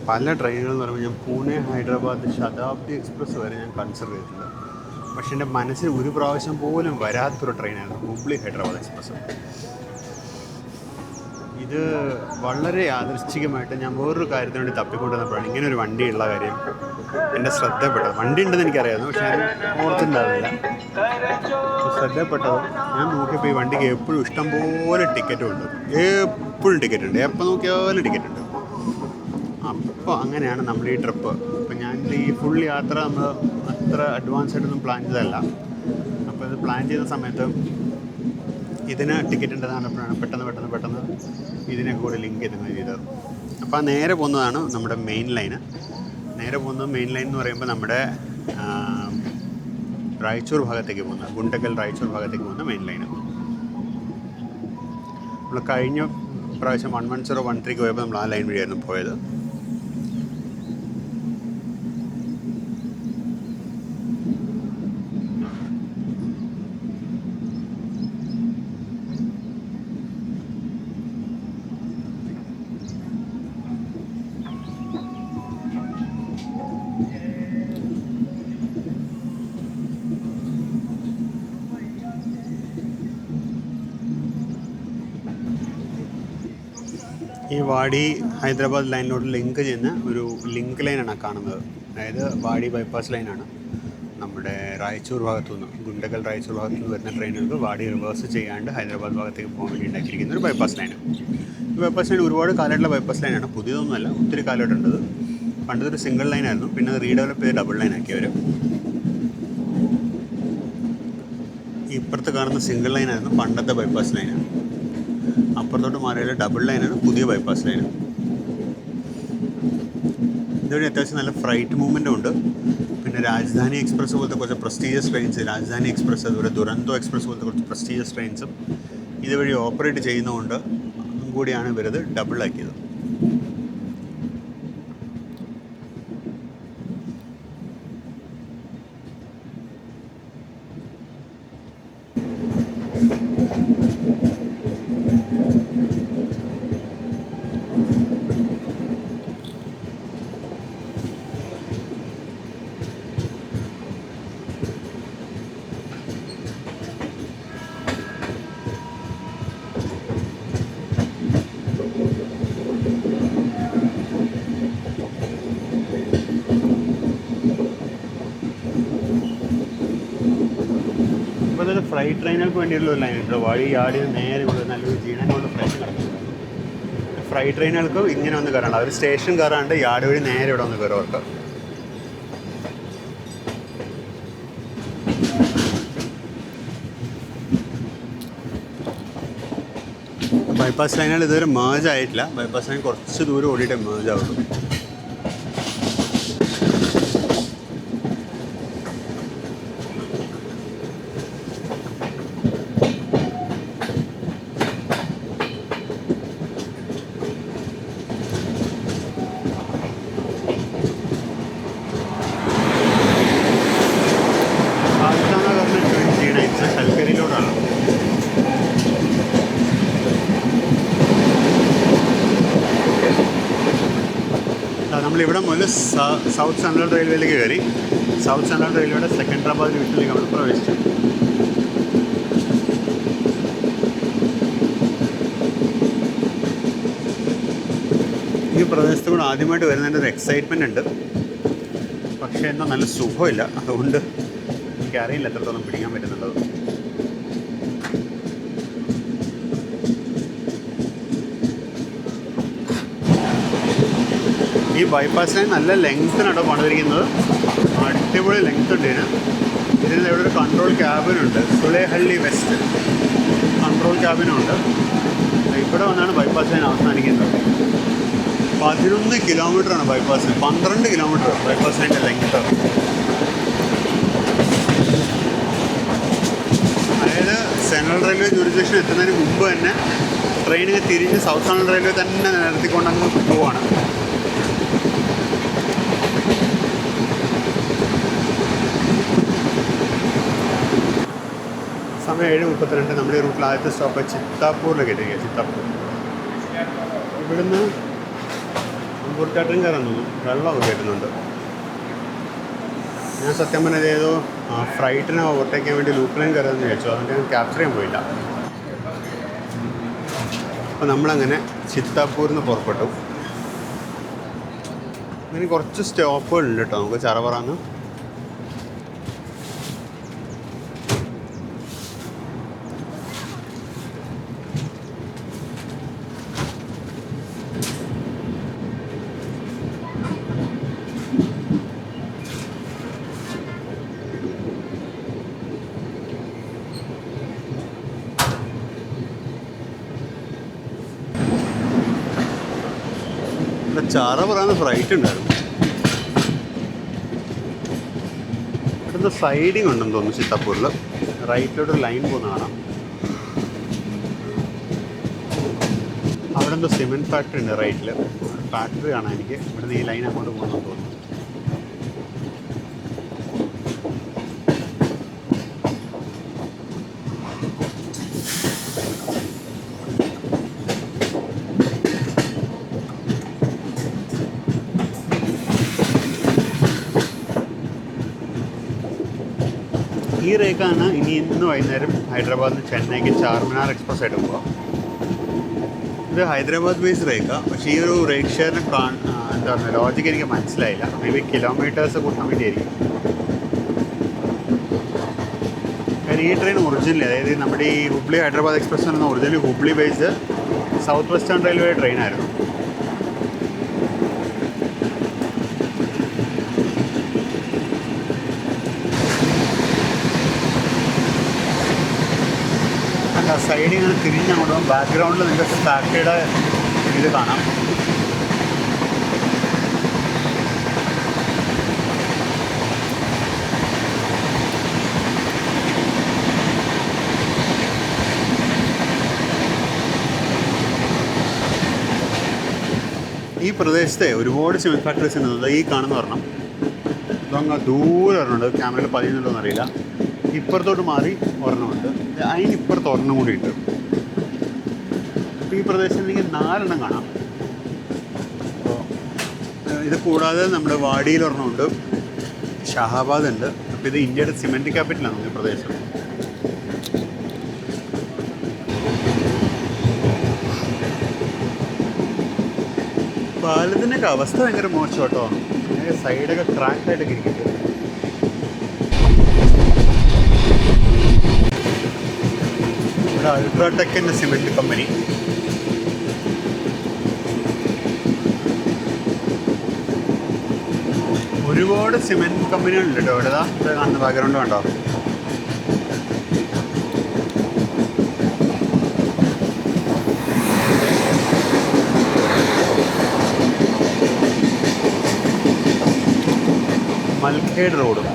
പല ട്രെയിനുകളെന്ന് പറയുമ്പോൾ ഞാൻ പൂനെ ഹൈദരാബാദ് ശതാബ്ദി എക്സ്പ്രസ് വരെ ഞാൻ കൺസിഡർ ചെയ്തിട്ടുണ്ട്. പക്ഷേ എൻ്റെ മനസ്സിൽ ഒരു പ്രാവശ്യം പോലും വരാത്തൊരു ട്രെയിനായിരുന്നു ഹുബ്ലി ഹൈദരാബാദ് എക്സ്പ്രസ്. ഇത് വളരെ യാദൃശ്ചികമായിട്ട് ഞാൻ വേറൊരു കാര്യത്തിന് വേണ്ടി തപ്പിക്കൊണ്ടിരുന്നപ്പോഴാണ് ഇങ്ങനെ ഒരു വണ്ടിയുള്ള കാര്യം എൻ്റെ ശ്രദ്ധപ്പെട്ടത്. വണ്ടി ഉണ്ടെന്ന് എനിക്കറിയാമായിരുന്നു, പക്ഷേ ഞാൻ ഓർത്തിട്ടുണ്ടായിരുന്നില്ല. ശ്രദ്ധപ്പെട്ടത് ഞാൻ നോക്കിയപ്പോൾ ഈ വണ്ടിക്ക് എപ്പോഴും ഇഷ്ടംപോലെ ടിക്കറ്റും ഉണ്ട്, എപ്പോഴും ടിക്കറ്റ് ഉണ്ട്, എപ്പോൾ നോക്കിയാലും ടിക്കറ്റ് ഉണ്ട്. അപ്പോൾ അങ്ങനെയാണ് നമ്മൾ ഈ ട്രിപ്പ്. അപ്പോൾ ഞാൻ ഈ ഫുൾ യാത്ര നമ്മൾ അത്ര അഡ്വാൻസ് ആയിട്ടൊന്നും പ്ലാൻ ചെയ്തതല്ല. അപ്പോൾ ഇത് പ്ലാൻ ചെയ്യുന്ന സമയത്ത് ഇതിന് ടിക്കറ്റ് ഉണ്ടെന്ന് പറഞ്ഞപ്പോഴാണ് പെട്ടെന്ന് ഇതിനൊക്കെ കൂടി ലിങ്ക് ചെയ്തത്. അപ്പോൾ നേരെ പോകുന്നതാണ് നമ്മുടെ മെയിൻ ലൈന്. നേരെ പോകുന്നത് മെയിൻ ലൈൻ എന്ന് പറയുമ്പോൾ നമ്മുടെ റായ്ചൂർ ഭാഗത്തേക്ക് പോകുന്ന ഗുണ്ടക്കൽ റായ്ചൂർ ഭാഗത്തേക്ക് പോകുന്ന മെയിൻ ലൈന്. നമ്മൾ കഴിഞ്ഞ പ്രാവശ്യം 11013 പോയപ്പോൾ നമ്മൾ ആ ലൈൻ വഴിയായിരുന്നു പോയത്. ഈ വാടി ഹൈദരാബാദ് ലൈനിലോട്ട് ലിങ്ക് ചെയ്യുന്ന ഒരു ലിങ്ക് ലൈനാണ് കാണുന്നത്. അതായത് വാടി ബൈപ്പാസ് ലൈനാണ്. നമ്മുടെ റായ്ചൂർ ഭാഗത്തുനിന്ന് ഗുണ്ടക്കൽ റായ്ചൂർ ഭാഗത്തുനിന്ന് വരുന്ന ട്രെയിനുകൾക്ക് വാടി റിവേഴ്സ് ചെയ്യാണ്ട് ഹൈദരാബാദ് ഭാഗത്തേക്ക് പോകാൻ വേണ്ടി ഉണ്ടാക്കിയിരിക്കുന്ന ഒരു ബൈപ്പാസ് ലൈൻ. ഈ ബൈപ്പാസ് ലൈൻ ഒരുപാട് കാലമായിട്ടുള്ള ബൈപ്പാസ് ലൈനാണ്, പുതിയതൊന്നുമല്ല, ഒത്തിരി കാലമായിട്ടുണ്ടത്. പണ്ടതൊരു സിംഗിൾ ലൈനായിരുന്നു, പിന്നെ അത് റീഡെവലപ്പ് ചെയ്ത് ഡബിൾ ലൈൻ ആക്കിയവർ. ഇപ്പുറത്ത് കാണുന്ന സിംഗിൾ ലൈനായിരുന്നു പണ്ടത്തെ ബൈപ്പാസ് ലൈനാണ്. അപ്പുറത്തോട്ട് മാറിയാൽ ഡബിൾ ലൈനാണ് പുതിയ ബൈപ്പാസ് ലൈൻ. ഇതുവഴി അത്യാവശ്യം നല്ല ഫ്രൈറ്റ് മൂവ്മെൻറ്റും ഉണ്ട്. പിന്നെ രാജധാനി എക്സ്പ്രസ് പോലത്തെ കുറച്ച് പ്രസ്റ്റീജിയസ് ട്രെയിൻസ്, രാജധാനി എക്സ്പ്രസ് അതുപോലെ ദുരന്തോ എക്സ്പ്രസ് പോലത്തെ കുറച്ച് പ്രസ്റ്റീജിയസ് ട്രെയിൻസും ഇതുവഴി ഓപ്പറേറ്റ് ചെയ്യുന്നതുകൊണ്ട് കൂടിയാണ് ഇവരത് ഡബിളാക്കിയത്. ഇപ്പോൾ ഇതൊരു ഫ്ലൈറ്റ് ട്രെയിനുകൾക്ക് വേണ്ടിയുള്ള ഒരു ലൈൻ ഉണ്ട്. വഴി ആടി നേരെ കൊണ്ട് നല്ലൊരു ജീവനം കൊണ്ട് ഫ്ലൈറ്റ് കിടക്കുന്നത്. ഫ്ലൈറ്റ് ട്രെയിനുകൾക്ക് ഇങ്ങനെ ഒന്ന് കയറണം. അവർ സ്റ്റേഷൻ കയറാണ്ട് യാർഡ് വഴി നേരെ ഇവിടെ ഒന്ന് കയറും അവർക്ക്. ബൈപ്പാസ് ലൈനുകൾ ഇതുവരെ മേജ് ആയിട്ടില്ല. ബൈപ്പാസ് ലൈൻ കുറച്ച് ദൂരം ഓടിയിട്ടേ മേജ് ആവുള്ളൂ. കൽക്കരിയിലൂടെയാണ്. നമ്മളിവിടെ മുതൽ സൗത്ത് സെൻട്രൽ റെയിൽവേയിലേക്ക് കയറി. സൗത്ത് സെൻട്രൽ റെയിൽവേയുടെ സെക്കൻഡറാബാദ് ഡിവിഷനിലേക്ക് നമ്മൾ പ്രവേശിച്ചു. ഈ പ്രദേശത്ത് കൂടെ ആദ്യമായിട്ട് വരുന്നതിൻ്റെ ഒരു എക്സൈറ്റ്മെൻ്റ് ഉണ്ട്. പക്ഷേ എന്നാൽ നല്ല സുഖമില്ല. അതുകൊണ്ട് എനിക്കറിയില്ല എത്രത്തോളം പിടിക്കാൻ പറ്റുന്നുണ്ടോ. ഈ ബൈപ്പാസ് ലൈൻ നല്ല ലെങ്ത്തിനാണ് പണിതിരിക്കുന്നത്. അടിപൊളി ലെങ്ത് ഉണ്ട് ഇതിന് ഇവിടെ ഒരു കൺട്രോൾ ക്യാബിനുണ്ട്. സുലേഹള്ളി വെസ്റ്റ് കൺട്രോൾ ക്യാബിനുണ്ട്. ഇവിടെ വന്നാണ് ബൈപ്പാസ് ലൈൻ അവസാനിക്കുന്നത്. 11 കിലോമീറ്ററാണ് ബൈപ്പാസ് ലൈൻ. 12 കിലോമീറ്റർ ബൈപ്പാസ് ലൈൻ്റെ ലെങ്ത്ത്. അതായത് സെൻട്രൽ റെയിൽവേ ജൂറിസ്ഡിക്ഷൻ എത്തുന്നതിന് മുമ്പ് തന്നെ ട്രെയിനിന് തിരിഞ്ഞ് സൗത്ത് സെൻട്രൽ റെയിൽവേ തന്നെ നിലനിർത്തിക്കൊണ്ട് അങ്ങ് പോവാണ്. സമയം 7:32. നമ്മുടെ ഈ റൂട്ടിൽ ആദ്യത്തെ സ്റ്റോപ്പ് ചിത്താപ്പൂരിലേക്ക് എത്തിക്കുക. ചിത്താപ്പൂർ ഇവിടുന്ന് അമ്പൂർക്കാട്ടും കയറാൻ തോന്നുന്നു. വെള്ളമൊക്കെ കയറ്റുന്നുണ്ട്. ഞാൻ സത്യം പറഞ്ഞത് ഏതോ ഫ്ലൈറ്റിനെ ഓവർടേക്കാൻ വേണ്ടി ലൂപ്പ് ലൈൻ കയറാമെന്ന് വിചാരിച്ചു. അതുകൊണ്ട് ഞാൻ ക്യാപ്ചർ ചെയ്യാൻ പോയില്ല. അപ്പോൾ നമ്മളങ്ങനെ ചിത്താപ്പൂരിൽ നിന്ന് പുറപ്പെട്ടു. ഇനി കുറച്ച് സ്റ്റോപ്പുകളുണ്ട് കേട്ടോ നമുക്ക് ചറവറാന്ന്. ചാറ പറയുന്ന ഫ്ലൈറ്റ് ഉണ്ടായിരുന്നു. ഇവിടുന്ന് സൈഡിങ് ഉണ്ടെന്ന് തോന്നുന്നു ചിത്താപ്പൂരിൽ. റൈറ്റിലോട്ട് ലൈൻ പോകുന്ന കാണാം. അവിടെ എന്തോ സിമെൻറ്റ് ഫാക്ടറി ഉണ്ട് റൈറ്റിൽ. ഫാക്ടറി കാണാം എനിക്ക്. ഇവിടുന്ന് ഈ ലൈൻ അങ്ങോട്ട് പോകുന്നു തോന്നുന്നു. ഈ റേക്കാണ് ഇനി ഇന്ന് വൈകുന്നേരം ഹൈദരാബാദിൽ നിന്ന് ചെന്നൈക്ക് ചാർമിനാർ എക്സ്പ്രസ് ആയിട്ട് പോകാം. ഇത് ഹൈദരാബാദ് ബേസ് റേക്കാണ്. പക്ഷേ ഈ ഒരു റേക്ക് ഷെയറിന് എന്താ പറയുക ലോജിക്ക് എനിക്ക് മനസ്സിലായില്ല. മേ ബി കിലോമീറ്റേഴ്സ് കൂട്ടാൻ വേണ്ടിയായിരിക്കും. കാരണം ഈ ട്രെയിൻ ഒറിജിനലി, അതായത് നമ്മുടെ ഈ ഹുബ്ലി ഹൈദരാബാദ് എക്സ്പ്രസ് എന്ന originally Hubli base south western railway ട്രെയിനായിരുന്നു. സൈഡിൽ ഇങ്ങനെ തിരിഞ്ഞങ്ങോട്ട് പോകും. ബാക്ക്ഗ്രൗണ്ടിൽ നിങ്ങൾക്ക് ഫാക്ടറിയുടെ ഇത് കാണാം. ഈ പ്രദേശത്തെ ഒരുപാട് സിമെൻറ്റ് ഫാക്ടറീസ് ഉണ്ട്. ഈ കാണുന്ന ഒരെണ്ണം ഇതങ്ങ് ദൂരെ ഒരെണ്ണമുണ്ട്, ക്യാമറയിൽ പതിയുന്നുണ്ടോ എന്നറിയില്ല. ഇപ്പുറത്തോട്ട് മാറി ഒരെണ്ണമുണ്ട്, അതിനിപ്പുറത്ത് ഒരെണ്ണം കൂടി ഉണ്ട്. അപ്പോൾ ഈ പ്രദേശത്ത് എനിക്ക് 4 കാണാം. അപ്പോൾ ഇത് കൂടാതെ നമ്മുടെ വാടിയിൽ ഒരെണ്ണമുണ്ട്, ഷഹാബാദ് ഉണ്ട്. അപ്പോൾ ഇത് ഇന്ത്യയുടെ സിമെൻറ്റ് ക്യാപിറ്റലാണ് ഈ പ്രദേശം. പാലത്തിൻ്റെയൊക്കെ അവസ്ഥ ഭയങ്കര മോശം കേട്ടോ. സൈഡൊക്കെ ക്രാക്കായിട്ടൊക്കെ ഇരിക്കുന്നത്. ഇവിടെ അൾട്രാടെക്കിൻ്റെ സിമെൻറ്റ് കമ്പനി. ഒരുപാട് സിമെൻറ്റ് കമ്പനികളുണ്ട് കേട്ടോ ഇവിടെ. കാണുന്ന ബാക്ക്ഗ്രൗണ്ട് കണ്ടോ. മൽഖേഡ് റോഡും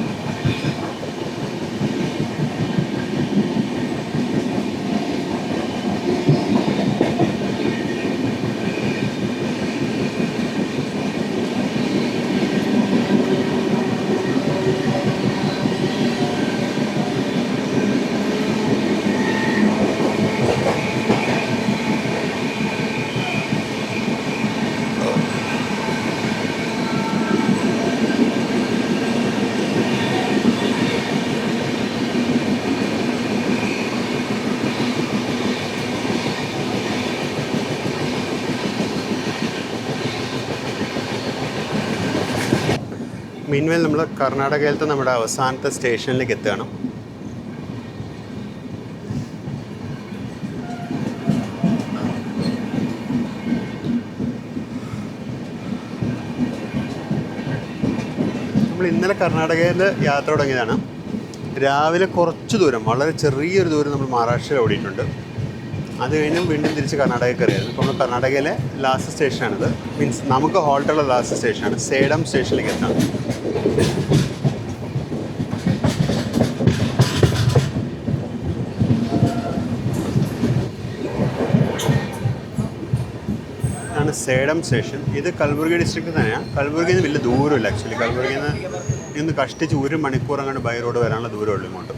മീൻവേൽ നമ്മൾ കർണാടകയിലത്തെ നമ്മുടെ അവസാനത്തെ സ്റ്റേഷനിലേക്ക് എത്തുകയാണ്. നമ്മൾ ഇന്നലെ കർണാടകയിൽ യാത്ര തുടങ്ങിയതാണ്. രാവിലെ കുറച്ച് ദൂരം, വളരെ ചെറിയൊരു ദൂരം നമ്മൾ മഹാരാഷ്ട്രയിൽ ഓടിയിട്ടുണ്ട്. അത് കഴിഞ്ഞും വീണ്ടും തിരിച്ച് കർണാടകയിൽ കയറിയായിരുന്നു. ഇപ്പോൾ നമ്മൾ കർണാടകയിലെ ലാസ്റ്റ് സ്റ്റേഷനാണിത്. മീൻസ് നമുക്ക് ഹോൾട്ടുള്ള ലാസ്റ്റ് സ്റ്റേഷനാണ്. സേഡം സ്റ്റേഷനിലേക്ക് എത്താം. ഇതാണ് സേഡം സ്റ്റേഷൻ. ഇത് കൽബുർഗി ഡിസ്ട്രിക്റ്റിൽ തന്നെയാണ്. കൽബുർഗിയിൽ നിന്ന് വലിയ ദൂരമില്ല ആക്ച്വലി. കൽബുർഗിയിൽ നിന്ന് കഷ്ടിച്ച് 1 മണിക്കൂർ അങ്ങോട്ട് ബൈ റോഡ് വരാനുള്ള ദൂരമുള്ളൂ ഇങ്ങോട്ട്.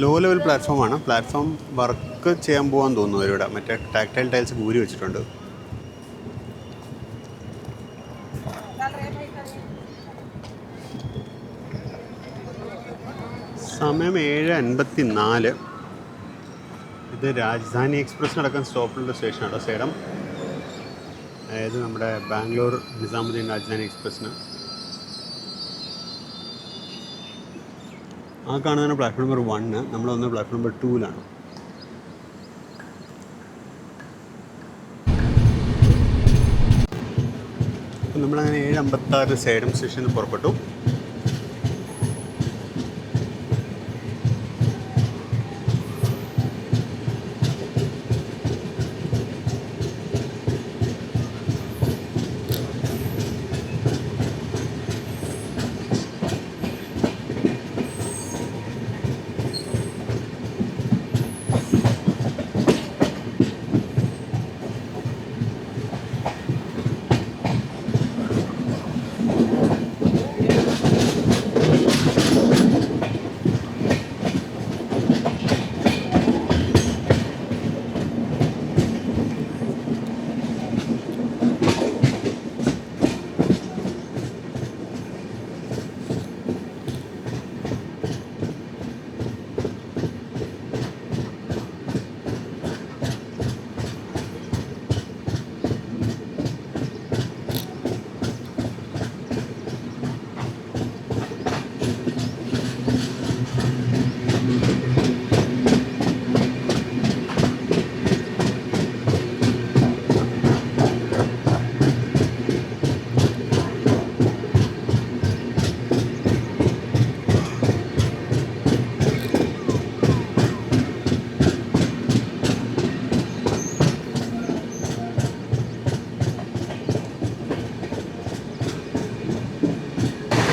ലോ ലെവൽ പ്ലാറ്റ്ഫോമാണ്. പ്ലാറ്റ്ഫോം വർക്ക് ചെയ്യാൻ പോകാൻ തോന്നുന്നു അവരിവിടെ. മറ്റേ ടാക്ടൈൽ ടൈൽസ് ഊരി വെച്ചിട്ടുണ്ട്. സമയം 7:54. ഇത് രാജധാനി എക്സ്പ്രസ് നടക്കുന്ന സ്റ്റോപ്പിലുള്ള സ്റ്റേഷനാണ് സേഡം. അതായത് നമ്മുടെ ബാംഗ്ലൂർ നിസാമുദ്ദീൻ രാജധാനി എക്സ്പ്രസ്സിന്. ആ കാണുന്നതാണ് പ്ലാറ്റ്ഫോം നമ്പർ 1. നമ്മളൊന്ന് പ്ലാറ്റ്ഫോം നമ്പർ 2-ലാണ്. അപ്പം നമ്മളങ്ങനെ 7:56 സേഡം സ്റ്റേഷനിൽ പുറപ്പെട്ടു.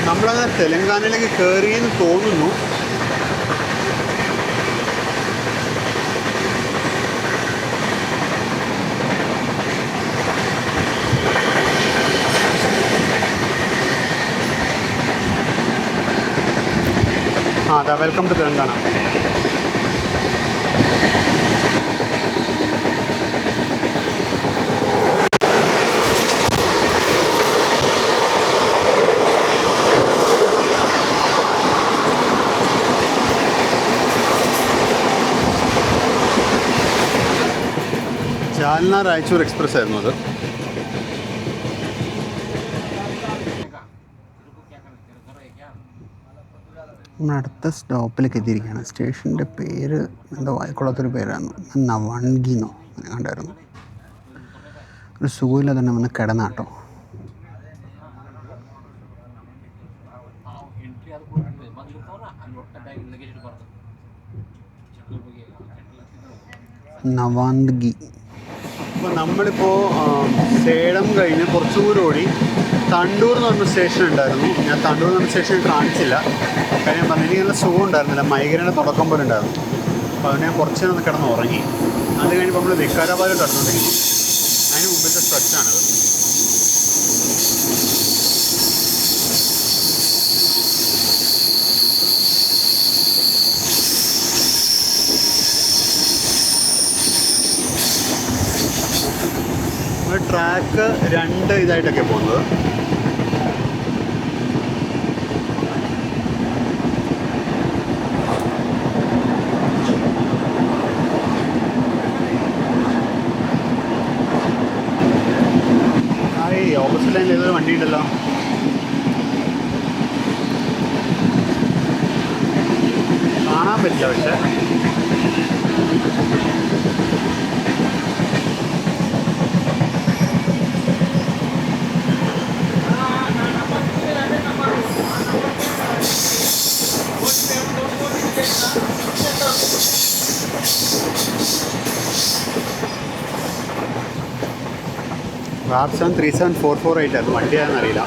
നമ്മളങ്ങനെ തെലങ്കാനയിലേക്ക് കയറിയെന്ന് തോന്നുന്നു. ആ അതാ welcome to Telangana. Jalna രായച്ചൂർ express ആയിരുന്നു അത്. നമ്മൾ അടുത്ത സ്റ്റോപ്പിലേക്ക് എത്തിയിരിക്കുകയാണ്. സ്റ്റേഷൻ്റെ പേര് എന്തോ വായിക്കൊള്ളാത്തൊരു പേരാണ്, നവാൻഗിന്നോ അങ്ങനെ കണ്ടായിരുന്നു. ഒരു സുഖമില്ല തന്നെ വന്ന് കിടന്നാട്ടോ. നവാൻഗി. അപ്പോൾ നമ്മളിപ്പോൾ സേലം കഴിഞ്ഞ് കുറച്ച് ദൂരം ഓടി തണ്ടൂർ എന്ന് പറഞ്ഞ സ്റ്റേഷൻ ഉണ്ടായിരുന്നു. ഞാൻ തണ്ടൂർ എന്ന് പറഞ്ഞ സ്റ്റേഷൻ കാണിച്ചില്ല, കാര്യം ഞാൻ പറഞ്ഞു എനിക്ക് നല്ല സുഖം ഉണ്ടായിരുന്നില്ല, മൈഗ്രൈൻ്റെ തുടക്കം പോലെ ഉണ്ടായിരുന്നു. അപ്പോൾ അതിന് ഞാൻ കുറച്ച് നേരം കിടന്ന് ഉറങ്ങി. അത് കഴിഞ്ഞപ്പോൾ നമ്മൾ വികാരാബാദ് കടന്നുകൊണ്ടിരിക്കുന്നു. അതിന് മുമ്പിലത്തെ സ്ട്രെച്ചാണിത്. ട്രാക്ക് 2 ഇതായിട്ടൊക്കെ പോകുന്നത്. ഈ ഓപ്പോസിറ്റ് ലൈനിൽ ഏതൊരു വണ്ടി ഉണ്ടല്ലോ. കാണാൻ പറ്റില്ല പക്ഷേ. റാപ്സാൻ 37448 ആയിരുന്നു, വണ്ടിയാണെന്നറിയില്ല.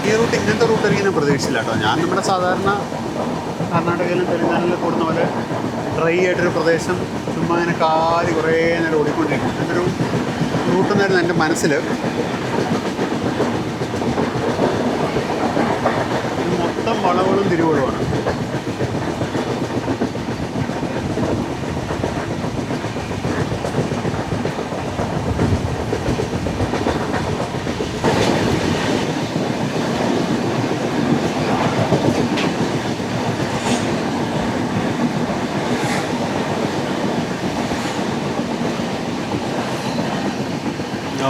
ഈ റൂട്ട് ഇങ്ങനത്തെ റൂട്ട് എനിക്ക് ഞാൻ പ്രതീക്ഷിച്ചില്ല കേട്ടോ. ഞാൻ നമ്മുടെ സാധാരണ കർണാടകയിലും തെലങ്കാനയിലും കൂടുന്ന പോലെ ഡ്രൈ ആയിട്ടൊരു പ്രദേശം ചുമ്മാ ഇങ്ങനെ കാലി കുറേ നേരം ഓടിക്കൊണ്ടിരിക്കും. അങ്ങനൊരു റൂട്ടെന്നായിരുന്നു എൻ്റെ മനസ്സിൽ. ഇത് മൊത്തം വളവുകളും തിരിവുകളുമാണ്.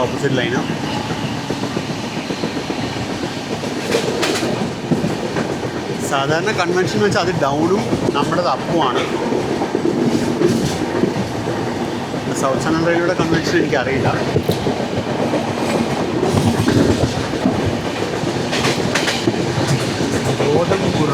ഓപ്പോസിറ്റ് ലൈന്. സാധാരണ കൺവെൻഷൻ എന്ന് വെച്ചാൽ അത് ഡൗണും നമ്മുടേത് അപ്പുമാണ്. സൗത്ത് സെൻട്രൽ റെയിൽവേയുടെ കൺവെൻഷൻ എനിക്കറിയില്ല. ഗോതമ്പുറ.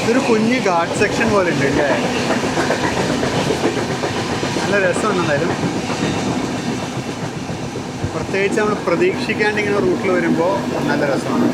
ഇതൊരു കുഞ്ഞ് ഗാർഡ് സെക്ഷൻ പോലെ ഉണ്ട് അല്ലേ? നല്ല രസമുണ്ട് എന്തായാലും. പ്രത്യേകിച്ച് നമ്മൾ പ്രതീക്ഷിക്കാണ്ട് ഇങ്ങനെ റൂട്ടിൽ വരുമ്പോൾ നല്ല രസമാണ്.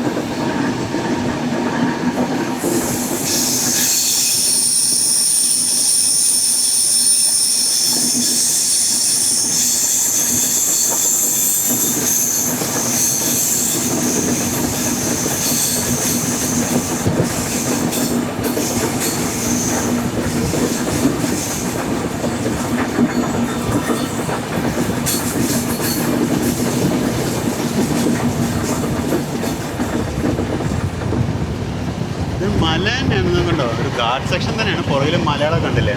നല്ല തന്നെയാണ് കണ്ടോ, ഒരു ഗാർഡ് സെക്ഷൻ തന്നെയാണ്. പുറകിലും മലയാളം കണ്ടില്ലേ.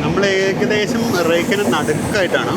നമ്മൾ ഏകദേശം റേക്കിന് നടുക്കായിട്ടാണ്.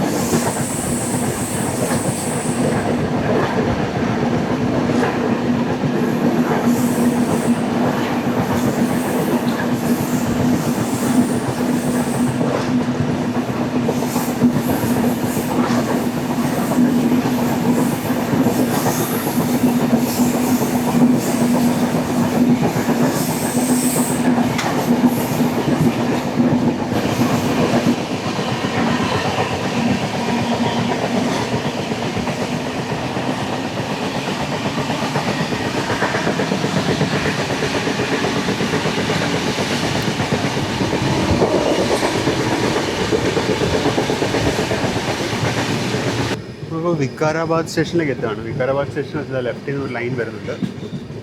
ഇപ്പോൾ വികാരാബാദ് സ്റ്റേഷനിലേക്ക് എത്തുകയാണ്. വികാരാബാദ് സ്റ്റേഷൻ വെച്ചാൽ ലെഫ്റ്റിൽ നിന്ന് ഒരു ലൈൻ വരുന്നുണ്ട്.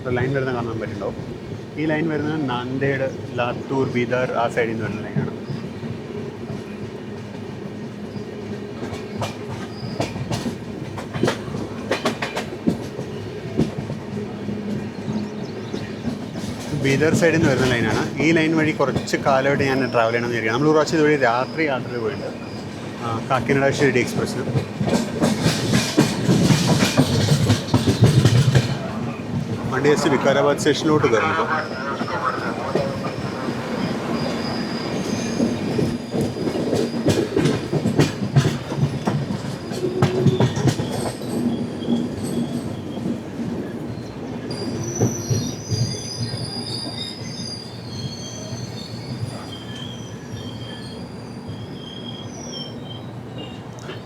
ഒരു ലൈൻ വരുന്നത് കാണാൻ പറ്റുന്നുണ്ടാവും. ഈ ലൈൻ വരുന്നത് നാന്ദേഡ്, ലാത്തൂർ, ബീദർ ആ സൈഡിൽ നിന്ന് വരുന്ന ലൈനാണ്. ബീദർ സൈഡിൽ നിന്ന് വരുന്ന ലൈനാണ്. ഈ ലൈൻ വഴി കുറച്ച് കാലമായിട്ട് ഞാൻ ട്രാവൽ ചെയ്യണമെന്ന് വിചാരിക്കാം. നമ്മൾ ഒരു പ്രാവശ്യം ഇതുവഴി രാത്രി യാത്ര പോയിട്ടുണ്ട്, കാക്കിനഡ ഷിർഡി എക്സ്പ്രസ്സിന്. വണ്ടി ജസ്റ്റ് വികാരാബാദ് സ്റ്റേഷനിലോട്ട് കയറുന്നു.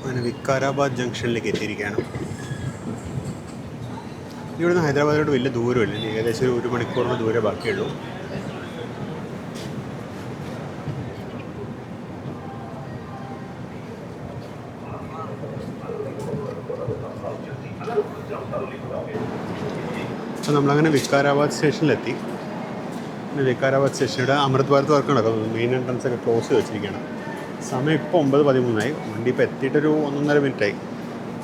അങ്ങനെ വികാരാബാദ് ജംഗ്ഷനിലേക്ക് എത്തിയിരിക്കുകയാണ്. ഇവിടുന്ന് ഹൈദരാബാദിലോട്ട് വലിയ ദൂരമില്ല, ഏകദേശം ഒരു മണിക്കൂറിന് ദൂരെ ബാക്കിയുള്ളൂ. അപ്പോൾ നമ്മളങ്ങനെ വികാരാബാദ് സ്റ്റേഷനിലെത്തി. പിന്നെ വികാരാബാദ് സ്റ്റേഷനിവിടെ അമൃത് ഭാരത് വർക്ക് നടക്കുന്നു. മെയിൻ എൻട്രൻസ് ഒക്കെ ക്ലോസ് ചെയ്ത് വെച്ചിരിക്കുകയാണ്. സമയം ഇപ്പോൾ 9:13 വണ്ടി ഇപ്പോൾ എത്തിയിട്ടൊരു 1.5 മിനിറ്റായി.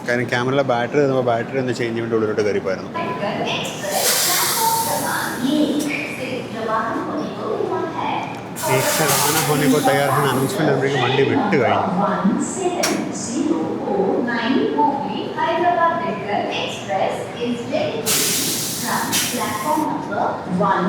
കാരണം ക്യാമറയിലെ ബാറ്ററി തന്നപ്പോൾ ബാറ്ററി ഒന്ന് ചേഞ്ച് ചെയ്യേണ്ട ഉള്ളിലോട്ട് കയറിപ്പോയിരുന്നു. एक से रवाना होने को तैयार है अनाउंसमेंट करके वंडी विट കഴിഞ്ഞു. 1709 Hubli Hyderabad Deccan Express is ready from platform number 1.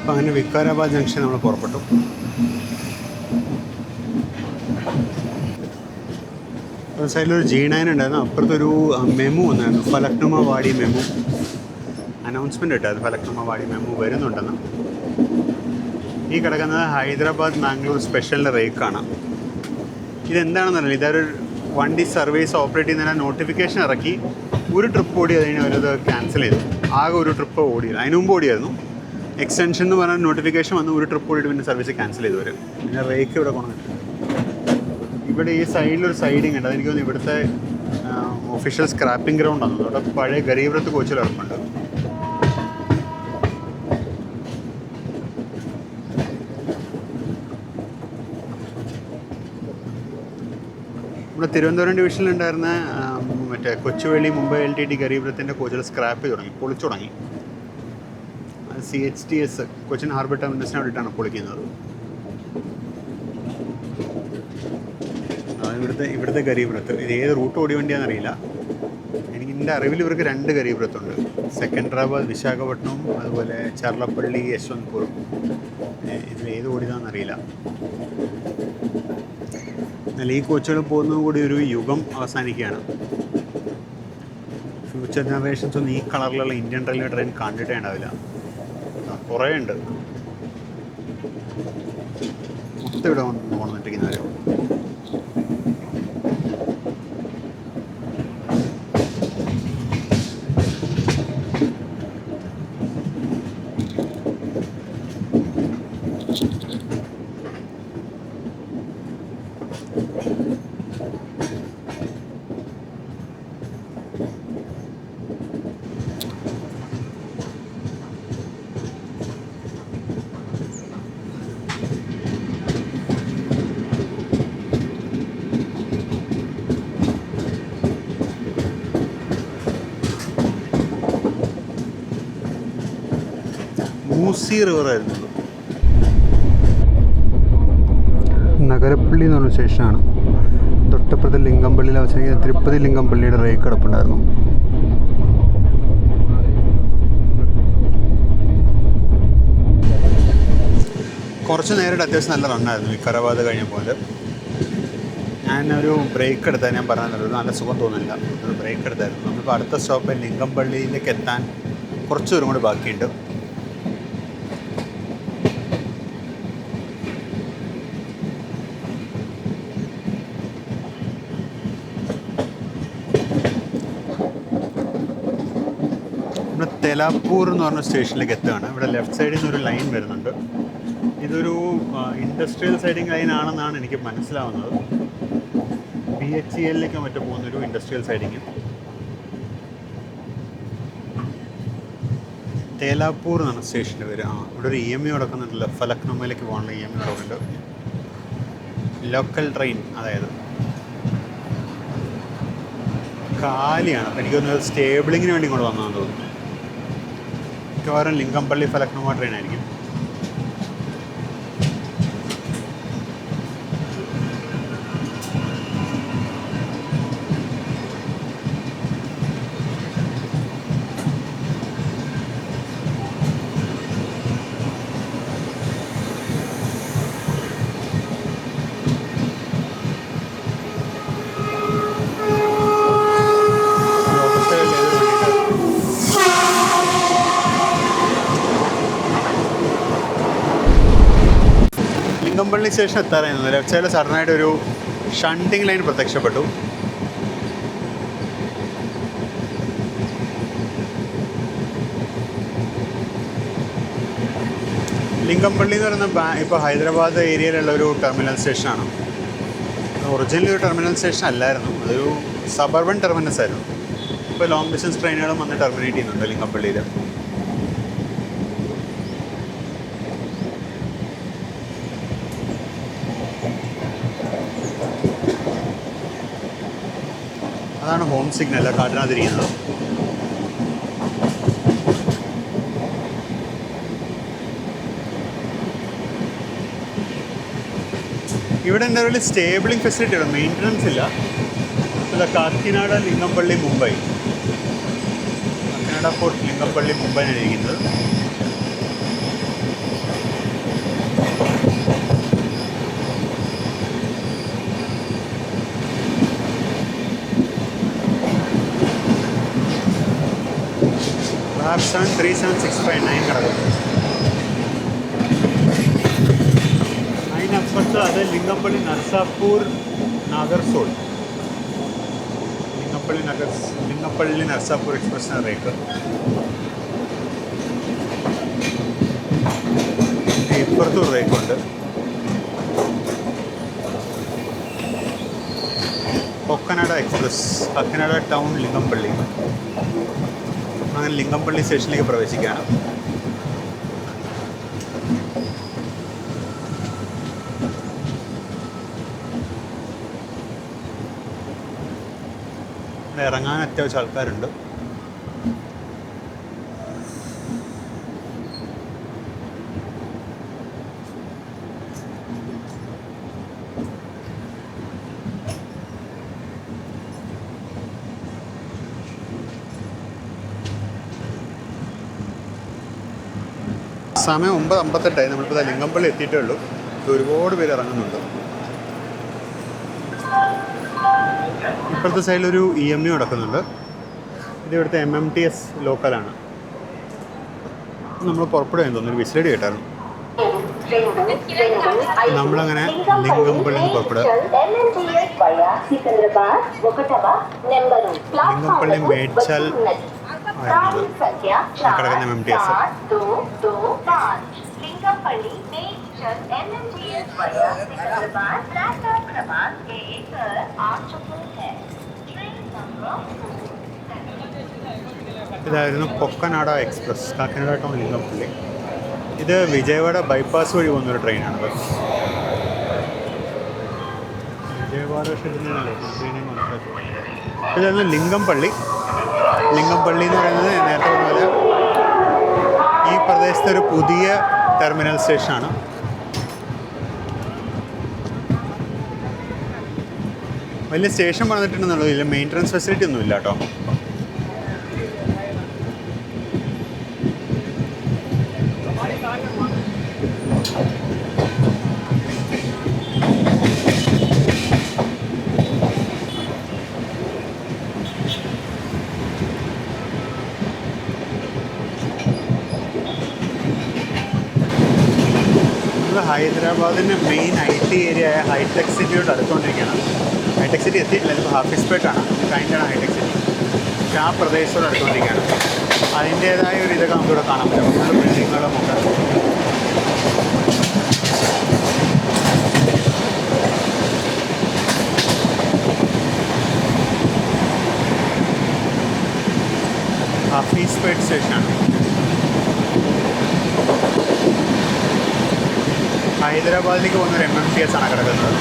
അപ്പം അങ്ങനെ വികാരാബാദ് ജംഗ്ഷൻ നമ്മൾ പുറപ്പെട്ടു. സൈഡിലൊരു G9 ഉണ്ടായിരുന്നു, അപ്പുറത്തൊരു മെമു വന്നായിരുന്നു, ഫലക്നുമ വാടി മെമു അനൗൺസ്മെൻറ്റ് ഇട്ടായിരുന്നു. ഫലക്നുമ വാടി മെമു വരുന്നുണ്ടെന്ന്. ഈ കിടക്കുന്നത് ഹൈദരാബാദ് മാംഗ്ലൂർ സ്പെഷ്യൽ റേക്കാണ്. ഇതെന്താണെന്നറിയില്ല, ഇതൊരു വണ്ടി സർവീസ് ഓപ്പറേറ്റ് ചെയ്യുന്നതിന് നോട്ടിഫിക്കേഷൻ ഇറക്കി. ഒരു ട്രിപ്പ് ഓടി അത് കഴിഞ്ഞ് അവരത് ക്യാൻസൽ ചെയ്തു. ആകെ ഒരു ട്രിപ്പ് ഓടിയത്, അതിന് മുമ്പ് ഓടിയായിരുന്നു. എക്സ്റ്റൻഷൻ എന്ന് പറഞ്ഞാൽ നോട്ടിഫിക്കേഷൻ വന്ന് ഒരു ട്രിപ്പ് ഓടിയിട്ട് പിന്നെ സർവീസ് ക്യാൻസൽ ചെയ്തു വരും. പിന്നെ റേക്ക് ഇവിടെ കൊണ്ടുവന്നിട്ട് ഇവിടെ ഈ സൈഡിലൊരു സൈഡിങ് ഉണ്ട്. അതെനിക്ക് തോന്നുന്നു ഇവിടുത്തെ ഒഫീഷ്യൽ സ്ക്രാപ്പിംഗ് ഗ്രൗണ്ടാണ്. അവിടെ പഴയ ഗരീബ് രത്ത് കോച്ചിൽ ഇറക്കുന്നുണ്ട്. നമ്മുടെ തിരുവനന്തപുരം ഡിവിഷനിലുണ്ടായിരുന്ന മറ്റേ കൊച്ചുവേളി മുംബൈ LTT ഗരീബ് രത്തിൻ്റെ കോച്ചിൽ സ്ക്രാപ്പ് ചെയ്ത് തുടങ്ങി, പൊളിച്ചു തുടങ്ങി. CHTS കൊച്ചിൻ ഹാർബർ ടെർമിനസിനെ വേണ്ടിയിട്ടാണ് പൊളിക്കുന്നത്. ഇവിടുത്തെ ഗരീബ് രത്ത് ഇത് ഏത് റൂട്ട് ഓടി വണ്ടിയാണെന്നറിയില്ല. എൻ്റെ അറിവിൽ ഇവർക്ക് 2 ഗരീബ് രത്തുണ്ട്. സെക്കൻഡറാബാദ് വിശാഖപട്ടണവും അതുപോലെ ചർലപ്പള്ളി യശ്വന്ത്പൂറും. ഇതിൽ ഏത് ഓടിയതാണെന്നറിയില്ല. എന്നാൽ ഈ കോച്ചുകൾ പോകുന്നത് കൂടി ഒരു യുഗം അവസാനിക്കുകയാണ്. ഫ്യൂച്ചർ ജനറേഷൻസ് ഒന്നും ഈ കളറിലുള്ള ഇന്ത്യൻ റെയിൽവേ ട്രെയിൻ കണ്ടിട്ടേ ഉണ്ടാവില്ല. കുറേ ഉണ്ട് മൊത്തം ഇവിടെ കൊണ്ടുവന്നിട്ടിരിക്കുന്നവരോ. മൂസി റിവർ ആയിരുന്നു. നഗരപ്പള്ളി എന്ന് പറഞ്ഞ സ്റ്റേഷനാണ്. തൊട്ടപ്പുറത്ത് ലിംഗംപള്ളിയിൽ അവസാനിക്കുന്ന തിരുപ്പതി ലിംഗംപള്ളിയുടെ റേക്ക് കിടപ്പുണ്ടായിരുന്നു. കുറച്ച് നേരിട്ട് അത്യാവശ്യം നല്ല റണ്ണായിരുന്നു വിക്കാരാബാദ് കഴിഞ്ഞപ്പോൾ. ഞാനൊരു ബ്രേക്ക് എടുത്താൽ ഞാൻ പറഞ്ഞത് നല്ല സുഖം തോന്നില്ല. ഒരു ബ്രേക്ക് എടുത്തായിരുന്നു. നമ്മളിപ്പോൾ അടുത്ത സ്റ്റോപ്പ് ലിംഗംപള്ളിയിലേക്ക് എത്താൻ കുറച്ച് ദൂരം കൂടി ബാക്കിയുണ്ട്. ഇവിടെ തെലാപ്പൂർ എന്ന് പറഞ്ഞ സ്റ്റേഷനിലേക്ക് എത്തുകയാണ്. ഇവിടെ ലെഫ്റ്റ് സൈഡിൽ നിന്ന് ഒരു ലൈൻ വരുന്നുണ്ട്. ഇതൊരു ഇൻഡസ്ട്രിയൽ സൈഡിങ് ലൈൻ ആണെന്നാണ് എനിക്ക് മനസ്സിലാവുന്നത്. BHELലേക്ക് മറ്റു പോകുന്നൊരു ഇൻഡസ്ട്രിയൽ സൈഡിങ്. തേലാപ്പൂർ എന്നാണ് സ്റ്റേഷൻ്റെ പേര്. ഇവിടെ ഒരു EMU കിടക്കുന്നുണ്ടല്ലോ. ഫലക്നുമയിലേക്ക് പോകാനുള്ള EMU കിടക്കുന്നുണ്ട്. ലോക്കൽ ട്രെയിൻ, അതായത് കാലിയാണ്. അപ്പോൾ എനിക്കൊന്ന് സ്റ്റേബിളിങ്ങിന് വേണ്ടി ഇങ്ങോട്ട് വന്നതെന്ന് തോന്നുന്നു. മിക്കവാറും ലിംഗംപള്ളി ഫലക്നുമ ട്രെയിൻ ആയിരിക്കും. ലിംഗംപള്ളി സ്റ്റേഷൻ എത്താറായിരുന്നു. ലെഫ്റ്റ് സൈഡിൽ സഡനായിട്ട് ഒരു ഷണ്ടിങ് ലൈൻ പ്രത്യക്ഷപ്പെട്ടു. ലിംഗംപള്ളി എന്ന് പറയുന്ന ഇപ്പോൾ ഹൈദരാബാദ് ഏരിയയിലുള്ള ഒരു ടെർമിനൽ സ്റ്റേഷനാണ്. ഒറിജിനലി ഒരു ടെർമിനൽ സ്റ്റേഷൻ അല്ലായിരുന്നു, അതൊരു സബർബൻ ടെർമിനസ് ആയിരുന്നു. ഇപ്പോൾ ലോങ് ഡിസ്റ്റൻസ് ട്രെയിനുകളും വന്ന് ടെർമിനേറ്റ് ചെയ്യുന്നുണ്ട് ലിംഗംപള്ളിയിൽ. അതാണ് ഹോം സിഗ്നൽ കാട്ടിനകത്തിരിക്കുന്നത്. ഇവിടെ എന്താ പറയുക, സ്റ്റേബിളിംഗ് ഫെസിലിറ്റി ഉണ്ട്, മെയിൻ്റനൻസ് ഇല്ല. പിന്നെ കാക്കിനാട ലിംഗംപള്ളി മുംബൈ, കാക്കിനാട പോർട്ട് ലിംഗംപള്ളി മുംബൈ ആണ് ഇരിക്കുന്നത്. Perhaps 37659 കിടക്കുന്നു. അതിനപ്പുറത്ത് അത് ലിംഗംപള്ളി നർസാപൂർ നാഗർസോൾ, ലിംഗംപള്ളി നർസാപൂർ എക്സ്പ്രസ് റേക്ക്. ഇപ്പുറത്തും റേക്കുണ്ട്. കൊക്കനാട എക്സ്പ്രസ്, കാക്കിനാട ടൗൺ ലിംഗംപള്ളി. അങ്ങനെ ലിംഗംപള്ളി സ്റ്റേഷനിലേക്ക് പ്രവേശിക്കുകയാണ്. ഇവിടെ ഇറങ്ങാൻ അത്യാവശ്യം ആൾക്കാരുണ്ട്. സമയം 9:58. നമ്മളിപ്പോൾ ലിംഗംപള്ളി എത്തിയിട്ടേ ഉള്ളൂ. ഒരുപാട് പേര് ഇറങ്ങുന്നുണ്ട്. ഇപ്പോഴത്തെ സൈഡിലൊരു EMU നടക്കുന്നുണ്ട്. ഇത് ഇവിടുത്തെ MMTS ലോക്കലാണ്. നമ്മൾ പുറപ്പെടുകയെന്ന് തോന്നുന്നു. വിസിലടി കേട്ടായിരുന്നു. നമ്മളങ്ങനെ ലിംഗംപള്ളി പുറപ്പെടുക. ലിംഗംപള്ളി മേഡ്ചൽ കിടക്കുന്ന MMTS. ഇതായിരുന്നു കൊക്കനാട എക്സ്പ്രസ്, കാക്കിനാട ടൗൺ ലിംഗംപള്ളി. ഇത് വിജയവാഡ ബൈപ്പാസ് വഴി പോകുന്നൊരു ട്രെയിനാണ്. വിജയവാഡ ഷെഡിനാണല്ലോ ട്രെയിനിങ് വന്നിട്ട്. ഇതായിരുന്നു ലിംഗംപള്ളി. ലിംഗംപള്ളി എന്ന് പറയുന്നത് നേരത്തെ പോലെ ഈ പ്രദേശം പ്രദേശത്തെ ഒരു പുതിയ ടെർമിനൽ സ്റ്റേഷനാണ്. വലിയ സ്റ്റേഷൻ പണിതിട്ടുണ്ടെന്നുള്ളൂ, ഇതിൽ മെയിൻ്റനൻസ് ഫെസിലിറ്റി ഒന്നും ഇല്ല കേട്ടോ. ഹൈദരാബാദിൻ്റെ മെയിൻ IT ഏരിയ ആയ ഹൈടെക് സിറ്റിയോട് അടുത്തുകൊണ്ടിരിക്കുകയാണ്. ഹൈടെക് സിറ്റി എത്തിയിട്ടില്ല, ഇപ്പോൾ ഹാഫിസ്പേട്ടാണ്, ഇത് കഴിഞ്ഞാണ് ഹൈടെക് സിറ്റി. പക്ഷേ ആ പ്രദേശത്തോട് അടുത്തുകൊണ്ടിരിക്കുകയാണ്. അതിൻ്റേതായ ഒരു ഇതൊക്കെ നമുക്കിവിടെ കാണാൻ പറ്റും. ഫുള്ള് ബിൽഡിങ്ങുകളും ഒക്കെ. ഹാഫിസ്പേട്ട് സ്റ്റേഷനാണ്. ഹൈദരാബാദിലേക്ക് പോകുന്നൊരു MMTS ആണ് കിടക്കുന്നത്.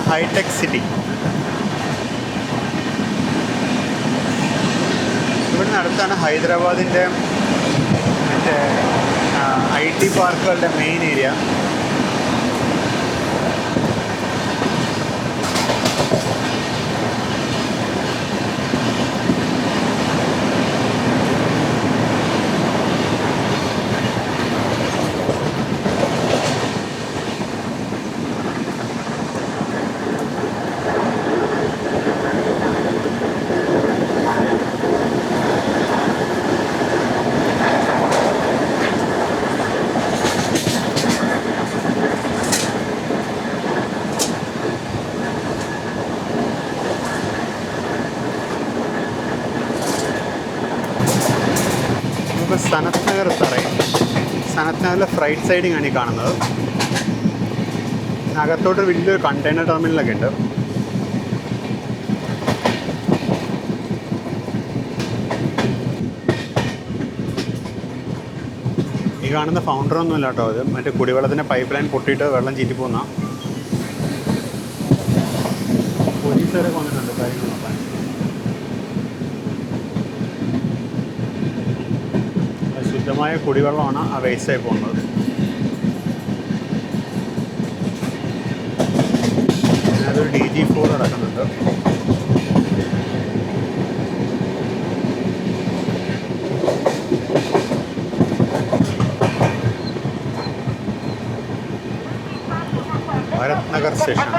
Hi tech city. ഇവിടുന്ന് അടുത്താണ് ഹൈദരാബാദിൻ്റെ മറ്റേ IT പാർക്കുകളുടെ മെയിൻ ഏരിയ. സനത് നഗർ എത്താറായി. സനത് നഗറിലെ ഫ്രൈറ്റ് സൈഡിങ് ആണ് ഈ കാണുന്നത്. അകത്തോട്ട് വലിയൊരു കണ്ടെയ്നർ ടെർമിനലൊക്കെ ഉണ്ട്. ഈ കാണുന്ന ഫൗണ്ടറൊന്നുമില്ല കേട്ടോ, അത് മറ്റേ കുടിവെള്ളത്തിൻ്റെ പൈപ്പ് ലൈൻ പൊട്ടിയിട്ട് വെള്ളം ചീറ്റി പോകുന്ന പോലീസുകാരൊക്കെ വന്നിട്ടുണ്ട് കാര്യങ്ങൾ നോക്കാൻ. ശുദ്ധമായ കുടിവെള്ളമാണ് ആ വേസ്റ്റായി പോകുന്നത്. അതൊരു DG4 നടക്കുന്നുണ്ട്. ഭരത് നഗർ സ്റ്റേഷൻ.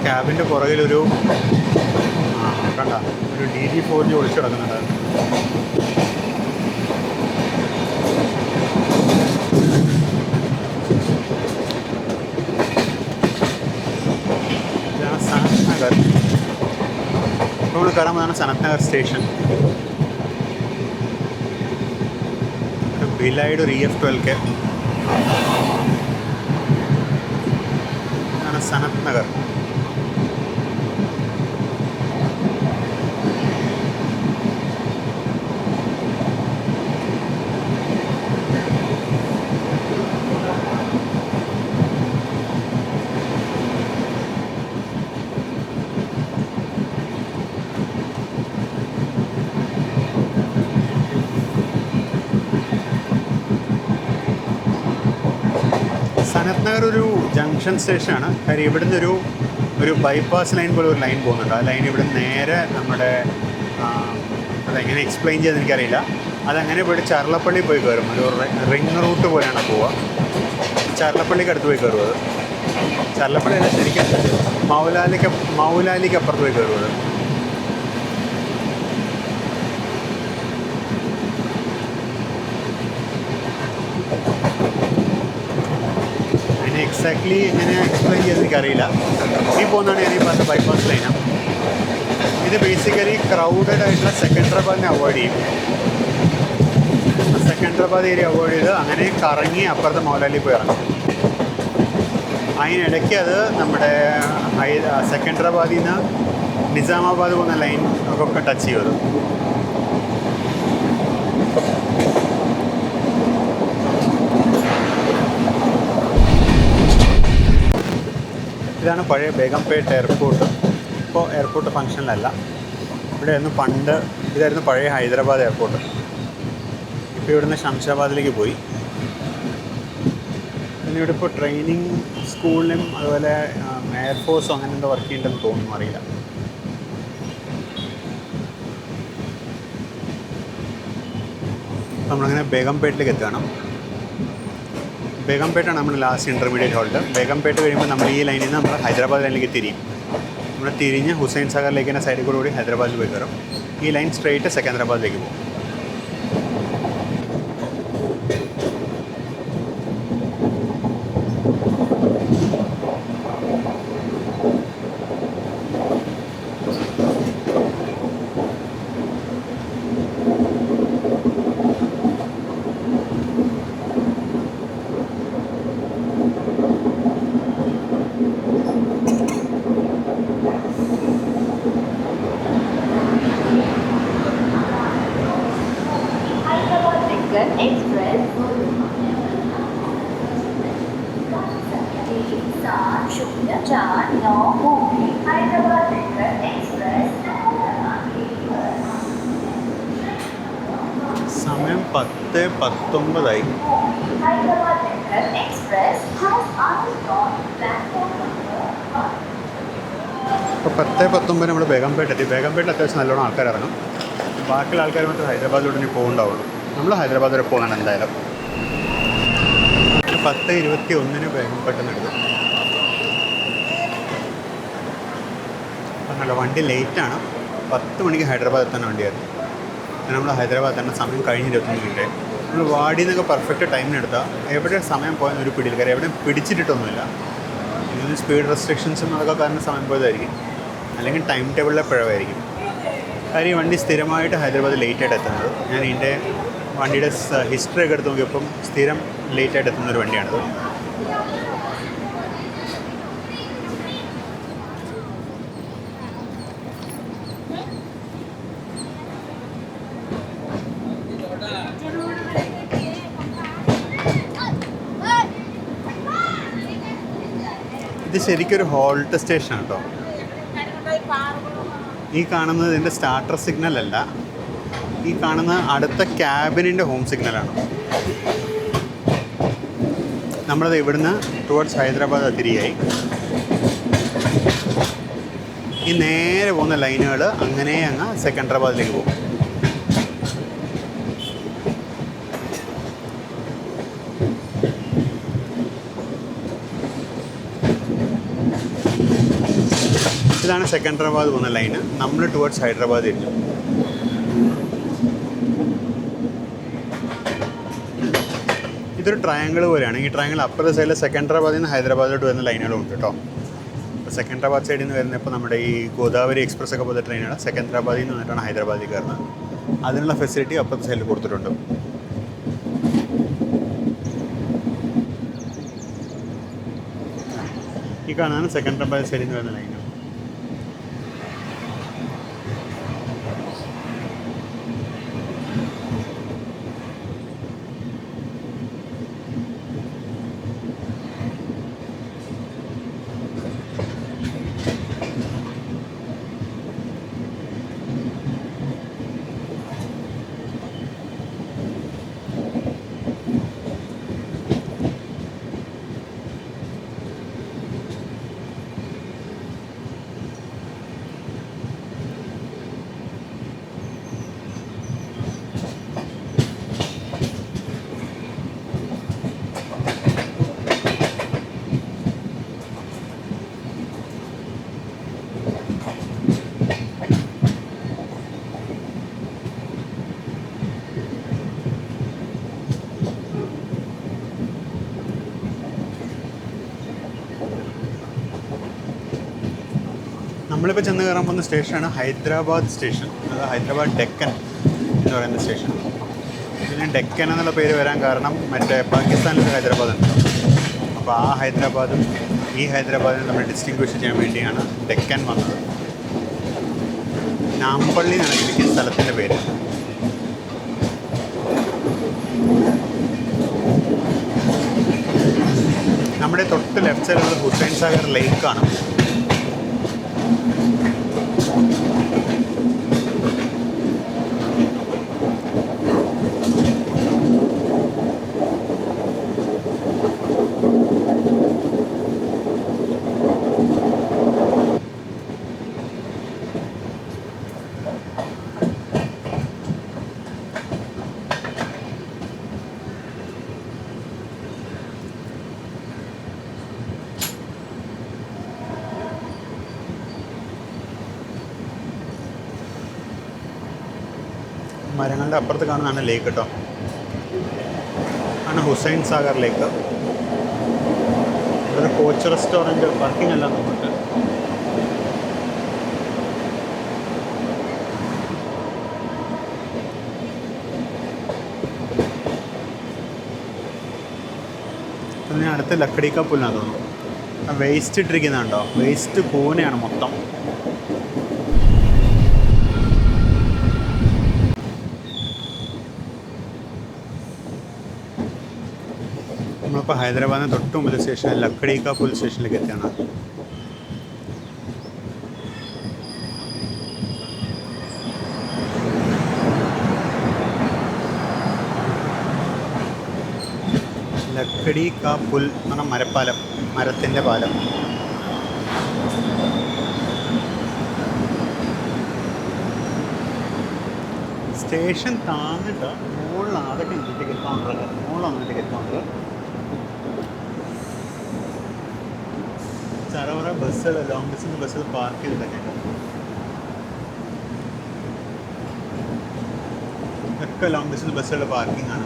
ക്യാബിൻ്റെ പുറകിലൊരു കണ്ട ഒരു DG4 ഒളിച്ചു കിടക്കുന്നുണ്ടായിരുന്നു. ഇതാണ് സനത് നഗർ. ഇപ്പോൾ നമ്മൾ കയറാൻ പോകുന്നതാണ് സനത് നഗർ സ്റ്റേഷൻ. ഒരു ബിലൈഡ് ഒരു EF12K. ഇതാണ് സനത് നഗർ. സനത് നഗർ ഒരു ജംഗ്ഷൻ സ്റ്റേഷനാണ്. കാര്യം ഇവിടുന്ന് ഒരു ബൈപ്പാസ് ലൈൻ പോലെ ഒരു ലൈൻ പോകുന്നുണ്ട്. ആ ലൈൻ ഇവിടെ നേരെ നമ്മുടെ അതെങ്ങനെ എക്സ്പ്ലെയിൻ ചെയ്തെന്ന് എനിക്കറിയില്ല. അതങ്ങനെ പോയിട്ട് ചർലപ്പള്ളി പോയി കയറും. ഒരു റിംഗ് റൂട്ട് പോലെയാണ് പോവുക. ചർലപ്പള്ളിക്ക് അടുത്ത് പോയി കയറും. അത് ചർലപ്പള്ളി അല്ല, ശരിക്കും മൗലാലിക്ക് അപ്പുറത്ത് പോയി കയറും. അത് അതിന് എക്സാക്ട്ലി എങ്ങനെ എക്സ്പ്ലെയിൻ ചെയ്തെന്ന് എനിക്കറിയില്ല. ഈ പോകുന്നതാണ് ഞാൻ ഈ പറഞ്ഞ ബൈപ്പാസ് ലൈനാണ്. ഇത് ബേസിക്കലി ക്രൗഡഡ് ആയിട്ടുള്ള സെക്കൻഡറാബാദിനെ അവോയ്ഡ് ചെയ്യും. സെക്കൻഡറാബാദ് ഏരിയ അവോയ്ഡ് ചെയ്ത് അങ്ങനെ കറങ്ങി അപ്പുറത്തെ മൗലാലി പോയി ഇറങ്ങും. അതിനിടയ്ക്ക് അത് നമ്മുടെ സെക്കൻഡറാബാദിൽ നിന്ന് നിസാമാബാദ് പോകുന്ന ലൈൻ ഒക്കെ ടച്ച് ചെയ്യും. ഇതാണ് പഴയ ബേഗംപേട്ട് എയർപോർട്ട്. ഇപ്പോൾ എയർപോർട്ട് ഫങ്ഷനിലല്ല. ഇവിടെയായിരുന്നു പണ്ട്, ഇതായിരുന്നു പഴയ ഹൈദരാബാദ് എയർപോർട്ട്. ഇപ്പോൾ ഇവിടുന്ന് ശംഷാബാദിലേക്ക് പോയി. പിന്നെ ഇവിടെ ഇപ്പോൾ ട്രെയിനിങ് സ്കൂളിലും അതുപോലെ എയർഫോഴ്സും അങ്ങനെ എന്തോ വർക്ക് ചെയ്യുന്നുണ്ടെന്ന് തോന്നുന്നു, അറിയില്ല. നമ്മളങ്ങനെ ബേഗംപേട്ടിലേക്ക് എത്തുകയാണ്. ബേഗംപേട്ടാണ് നമ്മുടെ ലാസ്റ്റ് ഇൻ്റർമീഡിയറ്റ് ഹോൾട്ട്. ബേഗംപേട്ട് കഴിയുമ്പോൾ നമ്മൾ ഈ ലൈനിൽ നിന്ന് നമ്മൾ ഹൈദരാബാദ് ലൈനിലേക്ക് തിരിയും. നമ്മൾ തിരിഞ്ഞ് ഹുസൈൻ സാഗർ ലേക്കിൻ്റെ സൈഡിൽ കൂടി ഹൈദരാബാദിൽ പോയി കയറും. ഈ ലൈൻ സ്ട്രെയിറ്റ് സെക്കൻഡറാബാദിലേക്ക് പോകും. Express 704 Mumbai Hyderabad Express. സമയം 10:19. Hyderabad Express has arrived on platform number 1. ഇപ്പോൾ 10:19 നമ്മൾ ബേഗംപേട്ട് എത്തി. ബേഗംപേട്ടിൽ അത്യാവശ്യം നല്ലോണം ആൾക്കാർ ഇറങ്ങും. ബാക്കിയുള്ള ആൾക്കാർ മാത്രം ഹൈദരാബാദിലോട്ട് ഇനി പോകുന്നുണ്ടാവുള്ളൂ. നമ്മൾ ഹൈദരാബാദ് വരെ പോകണം എന്തായാലും. 10:21 ബേഗംപേട്ട് എടുത്തു. പറഞ്ഞല്ലോ വണ്ടി ലേറ്റാണ്. 10 മണിക്ക് ഹൈദരാബാദ് എത്താൻ വണ്ടിയായിരുന്നു. നമ്മൾ ഹൈദരാബാദ് തന്നെ സമയം കഴിഞ്ഞ് 21 മിനിറ്റ്. നമ്മൾ വാടിയിൽ നിന്നൊക്കെ പെർഫെക്റ്റ് ടൈമിനെടുത്താൽ എവിടെ സമയം പോയെന്ന് ഒരു പിടിയിൽ. കാര്യം എവിടെയും പിടിച്ചിട്ടിട്ടൊന്നുമില്ല. ഇതിന് സ്പീഡ് റെസ്ട്രിക്ഷൻസും അതൊക്കെ കാരണം സമയം പോയതായിരിക്കും. അല്ലെങ്കിൽ ടൈം ടേബിളിലെ പിഴവായിരിക്കും. കാര്യം വണ്ടി സ്ഥിരമായിട്ട് ഹൈദരാബാദ് ലേറ്റായിട്ട് എത്തുന്നത്. ഞാൻ ഇതിൻ്റെ വണ്ടിയുടെ ഹിസ്റ്ററി ഒക്കെ എടുത്ത് നോക്കിയപ്പം സ്ഥിരം ലേറ്റായിട്ട് എത്തുന്നൊരു വണ്ടിയാണിത്. ഇത് ശരിക്കൊരു ഹോൾട്ട് സ്റ്റേഷനാണ് കേട്ടോ. ഈ കാണുന്നത് ഇതിൻ്റെ സ്റ്റാർട്ടർ സിഗ്നൽ അല്ല. ഈ കാണുന്ന അടുത്ത ക്യാബിനിൻ്റെ ഹോം സിഗ്നലാണ്. നമ്മളത് ഇവിടുന്ന് ടുവേർഡ്സ് ഹൈദരാബാദ് തിരിയായി. ഈ നേരെ പോകുന്ന ലൈനുകൾ അങ്ങനെ അങ്ങ് സെക്കൻഡറാബാദിലേക്ക് പോകും. ഇതാണ് സെക്കൻഡറാബാദ് പോകുന്ന ലൈന്. നമ്മൾ ടുവേർഡ്സ് ഹൈദരാബാദ് തിരിഞ്ഞു. ഇതൊരു ട്രയാങ്കിൾ പോലെയാണ്. ഈ ട്രയാങ്കിൾ അപ്പുറത്തെ സൈഡിൽ സെക്കൻഡറാബാദിൽ നിന്ന് ഹൈദരാബാദിലോട്ട് വരുന്ന ലൈനുകളും ഉണ്ട് കേട്ടോ. ഇപ്പോൾ സെക്കൻഡറാബാദ് സൈഡിൽ നിന്ന് വരുന്ന ഇപ്പോൾ നമ്മുടെ ഈ ഗോദാവരി എക്സ്പ്രസ് ഒക്കെ പോലത്തെ ട്രെയിനാണ് സെക്കൻഡറാബാദിൽ നിന്ന് വന്നിട്ടാണ് ഹൈദരാബാദിൽ കയറുന്നത്. അതിനുള്ള ഫെസിലിറ്റി അപ്പുറത്തെ സൈഡിൽ കൊടുത്തിട്ടുണ്ട്. ഈ കാണാനാണ് സെക്കൻഡറാബാദ് സൈഡിൽ നിന്ന് വരുന്ന ലൈൻ. നമ്മളിപ്പോൾ ചെന്ന് കയറാൻ പോകുന്ന സ്റ്റേഷനാണ് ഹൈദരാബാദ് സ്റ്റേഷൻ. അത് ഹൈദരാബാദ് ഡെക്കൻ എന്ന് പറയുന്ന സ്റ്റേഷൻ. ഇതിന് ഡെക്കൻ എന്നുള്ള പേര് വരാൻ കാരണം മറ്റേ പാകിസ്ഥാനിലൊരു ഹൈദരാബാദ് ഉണ്ട്. അപ്പോൾ ആ ഹൈദരാബാദും ഈ ഹൈദരാബാദിനെ നമ്മൾ ഡിസ്റ്റിങ്വിഷ് ചെയ്യാൻ വേണ്ടിയാണ് ഡെക്കൻ വന്നത്. നാമ്പള്ളി എന്നാണ് ശരിക്കും സ്ഥലത്തിൻ്റെ പേര്. നമ്മുടെ തൊട്ട് ലെഫ്റ്റ് സൈഡിലുള്ള ഹുസൈൻ സാഗർ ലേക്കാണ്. മരങ്ങളുടെ അപ്പുറത്ത് കാണുന്നതാണ് ലേക്ക് കേട്ടോ. ആണ് ഹുസൈൻ സാഗർ ലേക്ക്. ഇവിടെ കോച്ച് റെസ്റ്റോറൻറ്റ് പാർക്കിംഗ് എല്ലാം നമുക്ക്. പിന്നെ അടുത്ത് ലക്കടിക്ക പുല്ലാന്ന് തോന്നുന്നു. വേസ്റ്റ് ഇട്ടിരിക്കുന്നുണ്ടോ? വേസ്റ്റ് കൂനയാണ് മൊത്തം. നമ്മളിപ്പോൾ ഹൈദരാബാദിന് തൊട്ട് മുമ്പ് സ്റ്റേഷൻ ലക്കടിക്ക പുൽ സ്റ്റേഷനിലേക്ക് എത്തിയാണ്. ലക്കടിക്ക പുൽ എന്ന് പറഞ്ഞാൽ മരപ്പാലം, മരത്തിൻ്റെ പാലം. സ്റ്റേഷൻ താന്നിട്ട് മുകളിലാണ്. അതൊക്കെ ടിക്കറ്റ് കൗണ്ടറൊക്കെ മുകളിലാണ് ടിക്കറ്റ് കൗണ്ടർ. ചറവറ ബസ്സുകൾ, ലോങ് ഡിസ്റ്റൻസ് ബസ്സുകൾ പാർക്ക് ചെയ്തിട്ടൊക്കെ ഒക്കെ ലോങ് ഡിസ്റ്റൻസ് ബസ്സുകളുടെ പാർക്കിംഗ് ആണ്.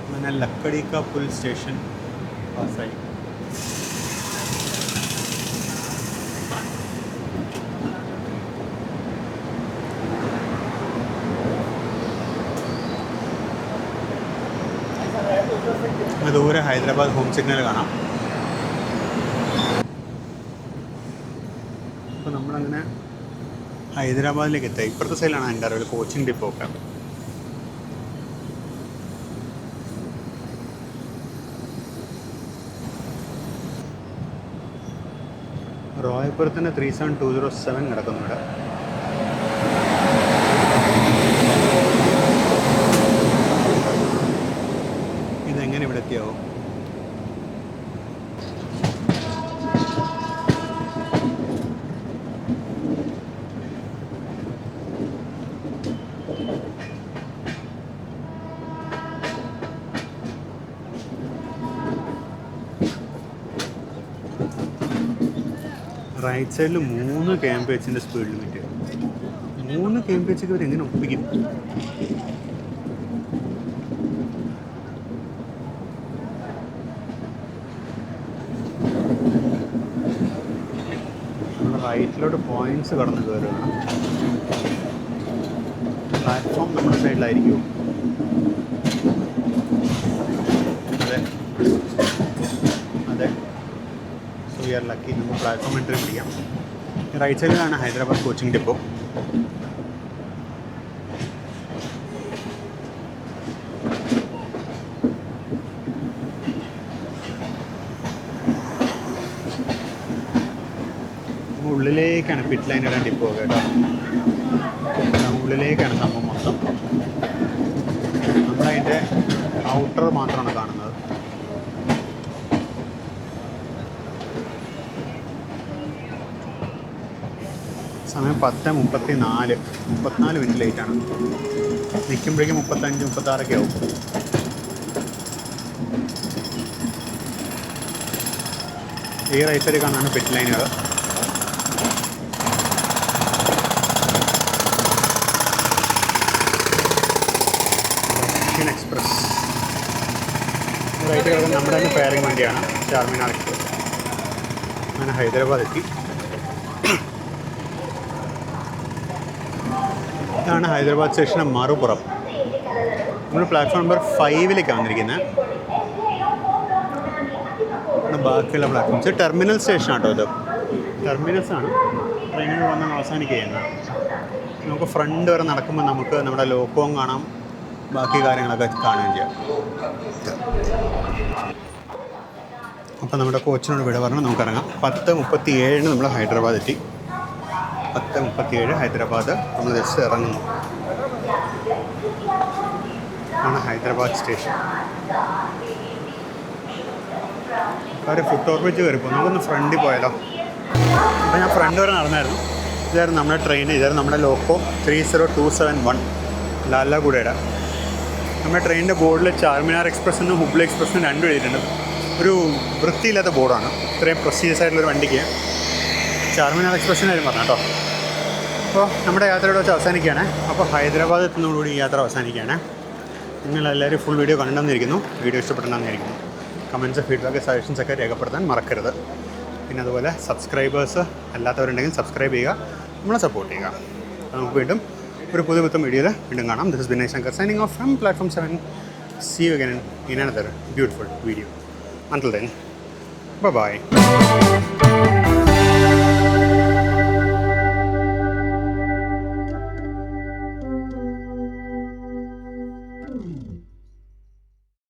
അങ്ങനെ ലക്കടിക്ക പുൽ സ്റ്റേഷൻ പാസ്സായി. ദൂരെ ഹൈദരാബാദ് ഹോം സിഗ്നൽ കാണാം. അപ്പോൾ നമ്മളങ്ങനെ ഹൈദരാബാദിലേക്ക് എത്തുക. ഇപ്പുറത്തെ സൈഡിലാണ് എൻ്റെ അറിവിൽ കോച്ചിങ് ഡിപ്പോ ഒക്കെ. റോയപുരത്തിൻ്റെ 37207 കിടക്കുന്നുണ്ട്. ഇതെങ്ങനെ ഇവിടെ എത്തിയാവും? റൈറ്റ് സൈഡിൽ 3 kmph സ്പീഡ് ലിമിറ്റ്. 3 kmph ഇവർ എങ്ങനെ ഒപ്പിക്കും? റൈറ്റിലോട്ട് പോയിന്റ്സ് കടന്നു കയറുകയാണ്. പ്ലാറ്റ്ഫോം നമ്മുടെ സൈഡിലായിരിക്കും. അതെ അതെ. So we are lucky. നമുക്ക് പ്ലാറ്റ്ഫോം എൻട്രി പിടിക്കാം. റൈറ്റ് സൈഡിലാണ് ഹൈദരാബാദ് കോച്ചിങ് ഡിപ്പോ. ഉള്ളിലേക്കാണ് പിറ്റ് ലൈൻ ഇടാൻ ഡിപ്പോ കേട്ടോ. ഉള്ളിലേക്കാണ് സംഭവം മൊത്തം. നമ്മളതിൻ്റെ ഔട്ടർ മാത്രമാണ് കാണുന്നത്. സമയം 10:34. 34 മിനിറ്റ് ലേറ്റാണ്. നിൽക്കുമ്പോഴേക്കും 35, 36 ആവും. ഈ റൈറ്റ് സൈഡിൽ കാണാനാണ് പിറ്റ് ലൈനുകൾ. റൈറ്റ് കിടക്കുന്ന നമ്മുടെ തന്നെ ഫെയറിംഗ് വണ്ടിയാണ് ചാർമിനാർ എക്സ്പ്രസ്. അങ്ങനെ ഹൈദരാബാദ് എത്തി. ഇതാണ് ഹൈദരാബാദ് സ്റ്റേഷൻ്റെ മറുപുറം. നമ്മൾ പ്ലാറ്റ്ഫോം നമ്പർ 5 വന്നിരിക്കുന്നത്. ബാക്കിയുള്ള പ്ലാറ്റ്ഫോംസ് ടെർമിനൽ സ്റ്റേഷനാണ് കേട്ടോ. ഇത് ടെർമിനൽസാണ്. ട്രെയിനുകൾ വന്ന് അവസാനിക്കുകയാണ്. നമുക്ക് ഫ്രണ്ട് വരെ നടക്കുമ്പോൾ നമുക്ക് നമ്മുടെ ലോക്കവും കാണാം, ബാക്കി കാര്യങ്ങളൊക്കെ കാണുകയും ചെയ്യാം. അപ്പോൾ നമ്മുടെ കോച്ചിനോട് വിട പറഞ്ഞ് നമുക്കിറങ്ങാം. 10:37 നമ്മൾ ഹൈദരാബാദ് എത്തി. 10:37 ഹൈദരാബാദ് നമ്മൾ ജസ്റ്റ് ഇറങ്ങുന്നു. ആണ് ഹൈദരാബാദ് സ്റ്റേഷൻ. കാര്യം ഫുട് ഓവർ ബ്രിഡ്ജ് കയറിപ്പോൾ നമുക്കൊന്ന് ഫ്രണ്ടിൽ പോയാലോ. അപ്പോൾ ഞാൻ ഫ്രണ്ട് വരെ നടന്നായിരുന്നു. ഇതായിരുന്നു നമ്മുടെ ട്രെയിൻ. ഇതായിരുന്നു നമ്മുടെ ലോക്കോ 30271 ലാലാഗുഡയുടെ. നമ്മുടെ ട്രെയിനിൻ്റെ ബോർഡിൽ ചാർമിനാർ എക്സ്പ്രസ്സിനും ഹുബ്ലി എക്സ്പ്രസ്സിനും രണ്ടും എഴുതിയിട്ടുണ്ട്. ഒരു വൃത്തിയില്ലാത്ത ബോർഡാണ് ഇത്രയും പ്രസ്റ്റീജിയസ് ആയിട്ടുള്ളൊരു വണ്ടിക്ക്. ചാർമിനാർ എക്സ്പ്രസ്സിന് കാര്യം പറഞ്ഞു കേട്ടോ. അപ്പോൾ നമ്മുടെ യാത്രയോടെ വെച്ച് അവസാനിക്കുകയാണ്. അപ്പോൾ ഹൈദരാബാദ് എത്തുന്നതോടുകൂടി ഈ യാത്ര അവസാനിക്കുകയാണ്. നിങ്ങളെല്ലാവരും ഫുൾ വീഡിയോ കണ്ടെന്നിരിക്കുന്നു. വീഡിയോ ഇഷ്ടപ്പെട്ടെന്നാന്നിരിക്കുന്നു. കമൻറ്റ്സ്, ഫീഡ്ബാക്ക്, സജഷൻസൊക്കെ രേഖപ്പെടുത്താൻ മറക്കരുത്. പിന്നെ അതുപോലെ സബ്സ്ക്രൈബേഴ്സ് അല്ലാത്തവരുണ്ടെങ്കിൽ സബ്സ്ക്രൈബ് ചെയ്യുക, നമ്മളെ സപ്പോർട്ട് ചെയ്യുക. നമുക്ക് വീണ്ടും ഒരു പുതുപുത്തൻ വീഡിയോയിൽ വീണ്ടും കാണാം. This is Vinay Shankar signing off from platform 7. See you again in another beautiful video. Until then, bye-bye.